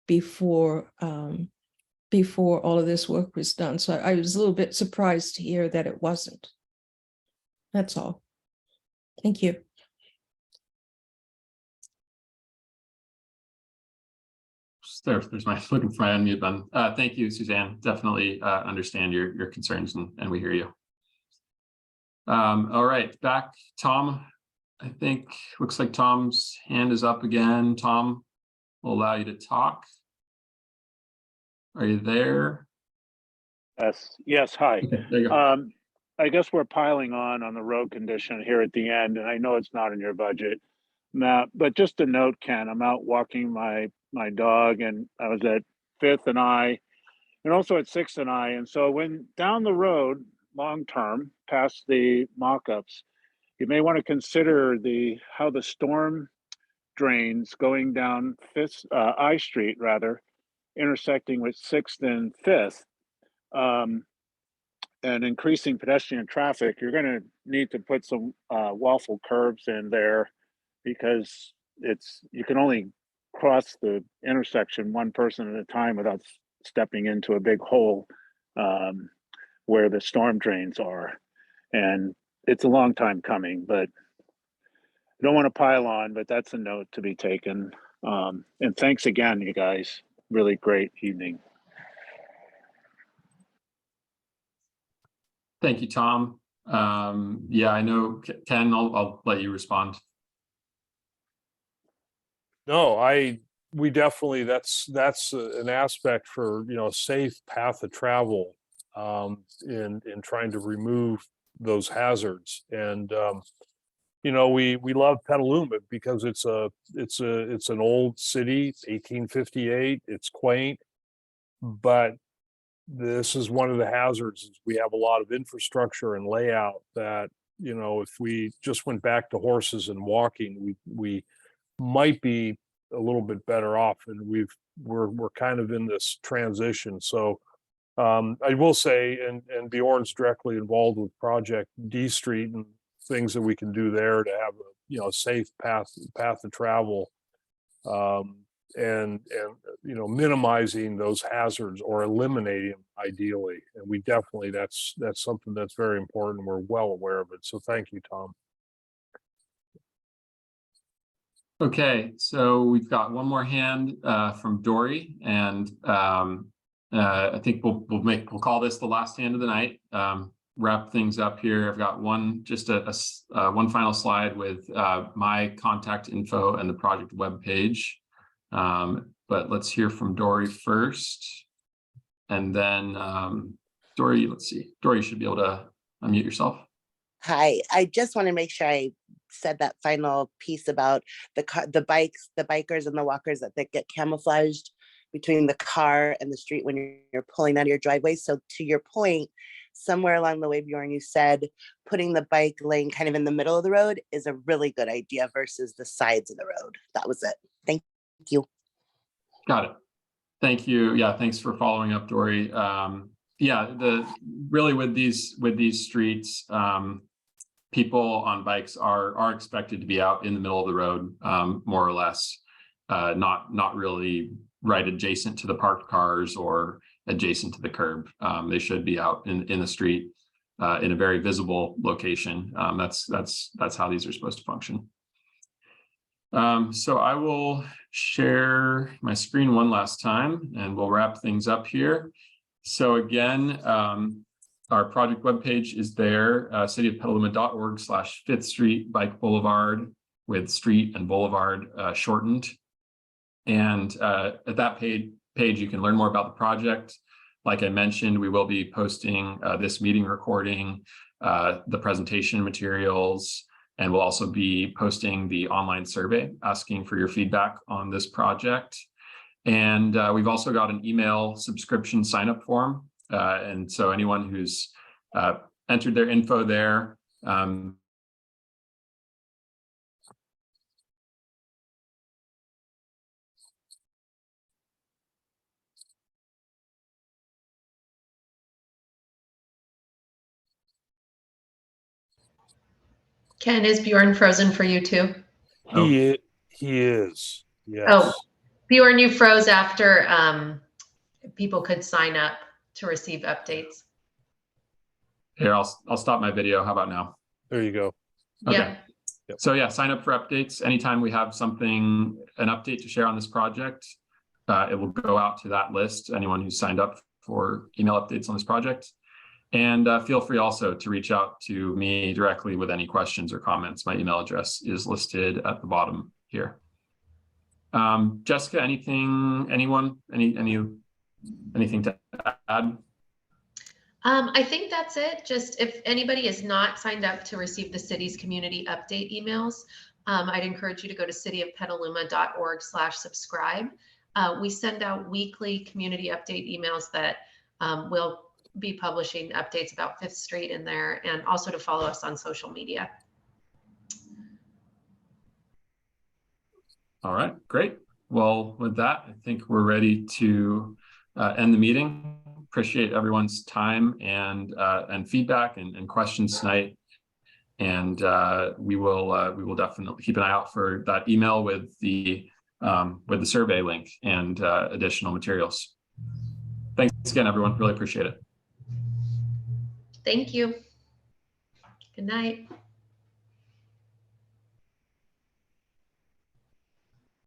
before all of this work was done. So I was a little bit surprised to hear that it wasn't. That's all. Thank you. There's my looking for my unmute button. Thank you, Suzanne. Definitely understand your concerns and we hear you. All right, back Tom. I think looks like Tom's hand is up again. Tom, will allow you to talk. Are you there? Yes. Hi. Okay, there you go. I guess we're piling on the road condition here at the end, and I know it's not in your budget, Matt, but just a note, Ken, I'm out walking my dog, and I was at 5th and I, and also at 6th and I. And so when down the road, long-term, past the mock-ups, you may want to consider how the storm drains going down I Street, rather, intersecting with 6th and 5th, and increasing pedestrian traffic. You're going to need to put some waffle curbs in there, because you can only cross the intersection one person at a time without stepping into a big hole where the storm drains are. And it's a long time coming, but I don't want to pile on, but that's a note to be taken. And thanks again, you guys. Really great evening. Thank you, Tom. Yeah, I know, Ken, I'll let you respond. No, we definitely, that's an aspect for, a safe path of travel in trying to remove those hazards. And, we love Petaluma because it's an old city, 1858, it's quaint, but this is one of the hazards. Is we have a lot of infrastructure and layout that, if we just went back to horses and walking, we might be a little bit better off, and we're kind of in this transition. So I will say, and Bjorn's directly involved with Project D Street and things that we can do there to have a safe path of travel, and minimizing those hazards or eliminating them ideally. And we definitely, that's something that's very important. We're well aware of it. So thank you, Tom. Okay, so we've got one more hand from Dory, and I think we'll call this the last hand of the night. Wrap things up here. I've got one final slide with my contact info and the project webpage. But let's hear from Dory first, and then Dory, let's see. Dory, you should be able to unmute yourself. Hi, I just want to make sure I said that final piece about the bikers and the walkers that get camouflaged between the car and the street when you're pulling out of your driveway. So to your point, somewhere along the way, Bjorn, you said putting the bike lane kind of in the middle of the road is a really good idea versus the sides of the road. That was it. Thank you. Got it. Thank you. Yeah, thanks for following up, Dory. Yeah, really with these streets, people on bikes are expected to be out in the middle of the road, more or less, not really right adjacent to the parked cars or adjacent to the curb. They should be out in the street in a very visible location. That's how these are supposed to function. So I will share my screen one last time and we'll wrap things up here. So again, our project webpage is there, cityofpetaluma.org/5th Street Bike Boulevard, with street and boulevard shortened. And at that page, you can learn more about the project. Like I mentioned, we will be posting this meeting recording, the presentation materials, and we'll also be posting the online survey asking for your feedback on this project. And we've also got an email subscription sign-up form. And so anyone who's entered their info there, Ken, is Bjorn frozen for you too? He is. Yes. Oh, Bjorn, you froze after people could sign up to receive updates. here, I'll stop my video. How about now? There you go. Okay. Yeah. Yep. So yeah, sign up for updates. Anytime we have an update to share on this project, it will go out to that list, anyone who's signed up for email updates on this project. And feel free also to reach out to me directly with any questions or comments. My email address is listed at the bottom here. Jessica, anything to add? I think that's it. Just if anybody is not signed up to receive the city's community update emails, I'd encourage you to go to cityofpetaluma.org/subscribe. We send out weekly community update emails that will be publishing updates about 5th Street in there, and also to follow us on social media. All right, great. Well, with that, I think we're ready to end the meeting. Appreciate everyone's time and feedback and questions tonight. And we will definitely keep an eye out for that email with the survey link and additional materials. Thanks again, everyone. Really appreciate it. Thank you. Good night.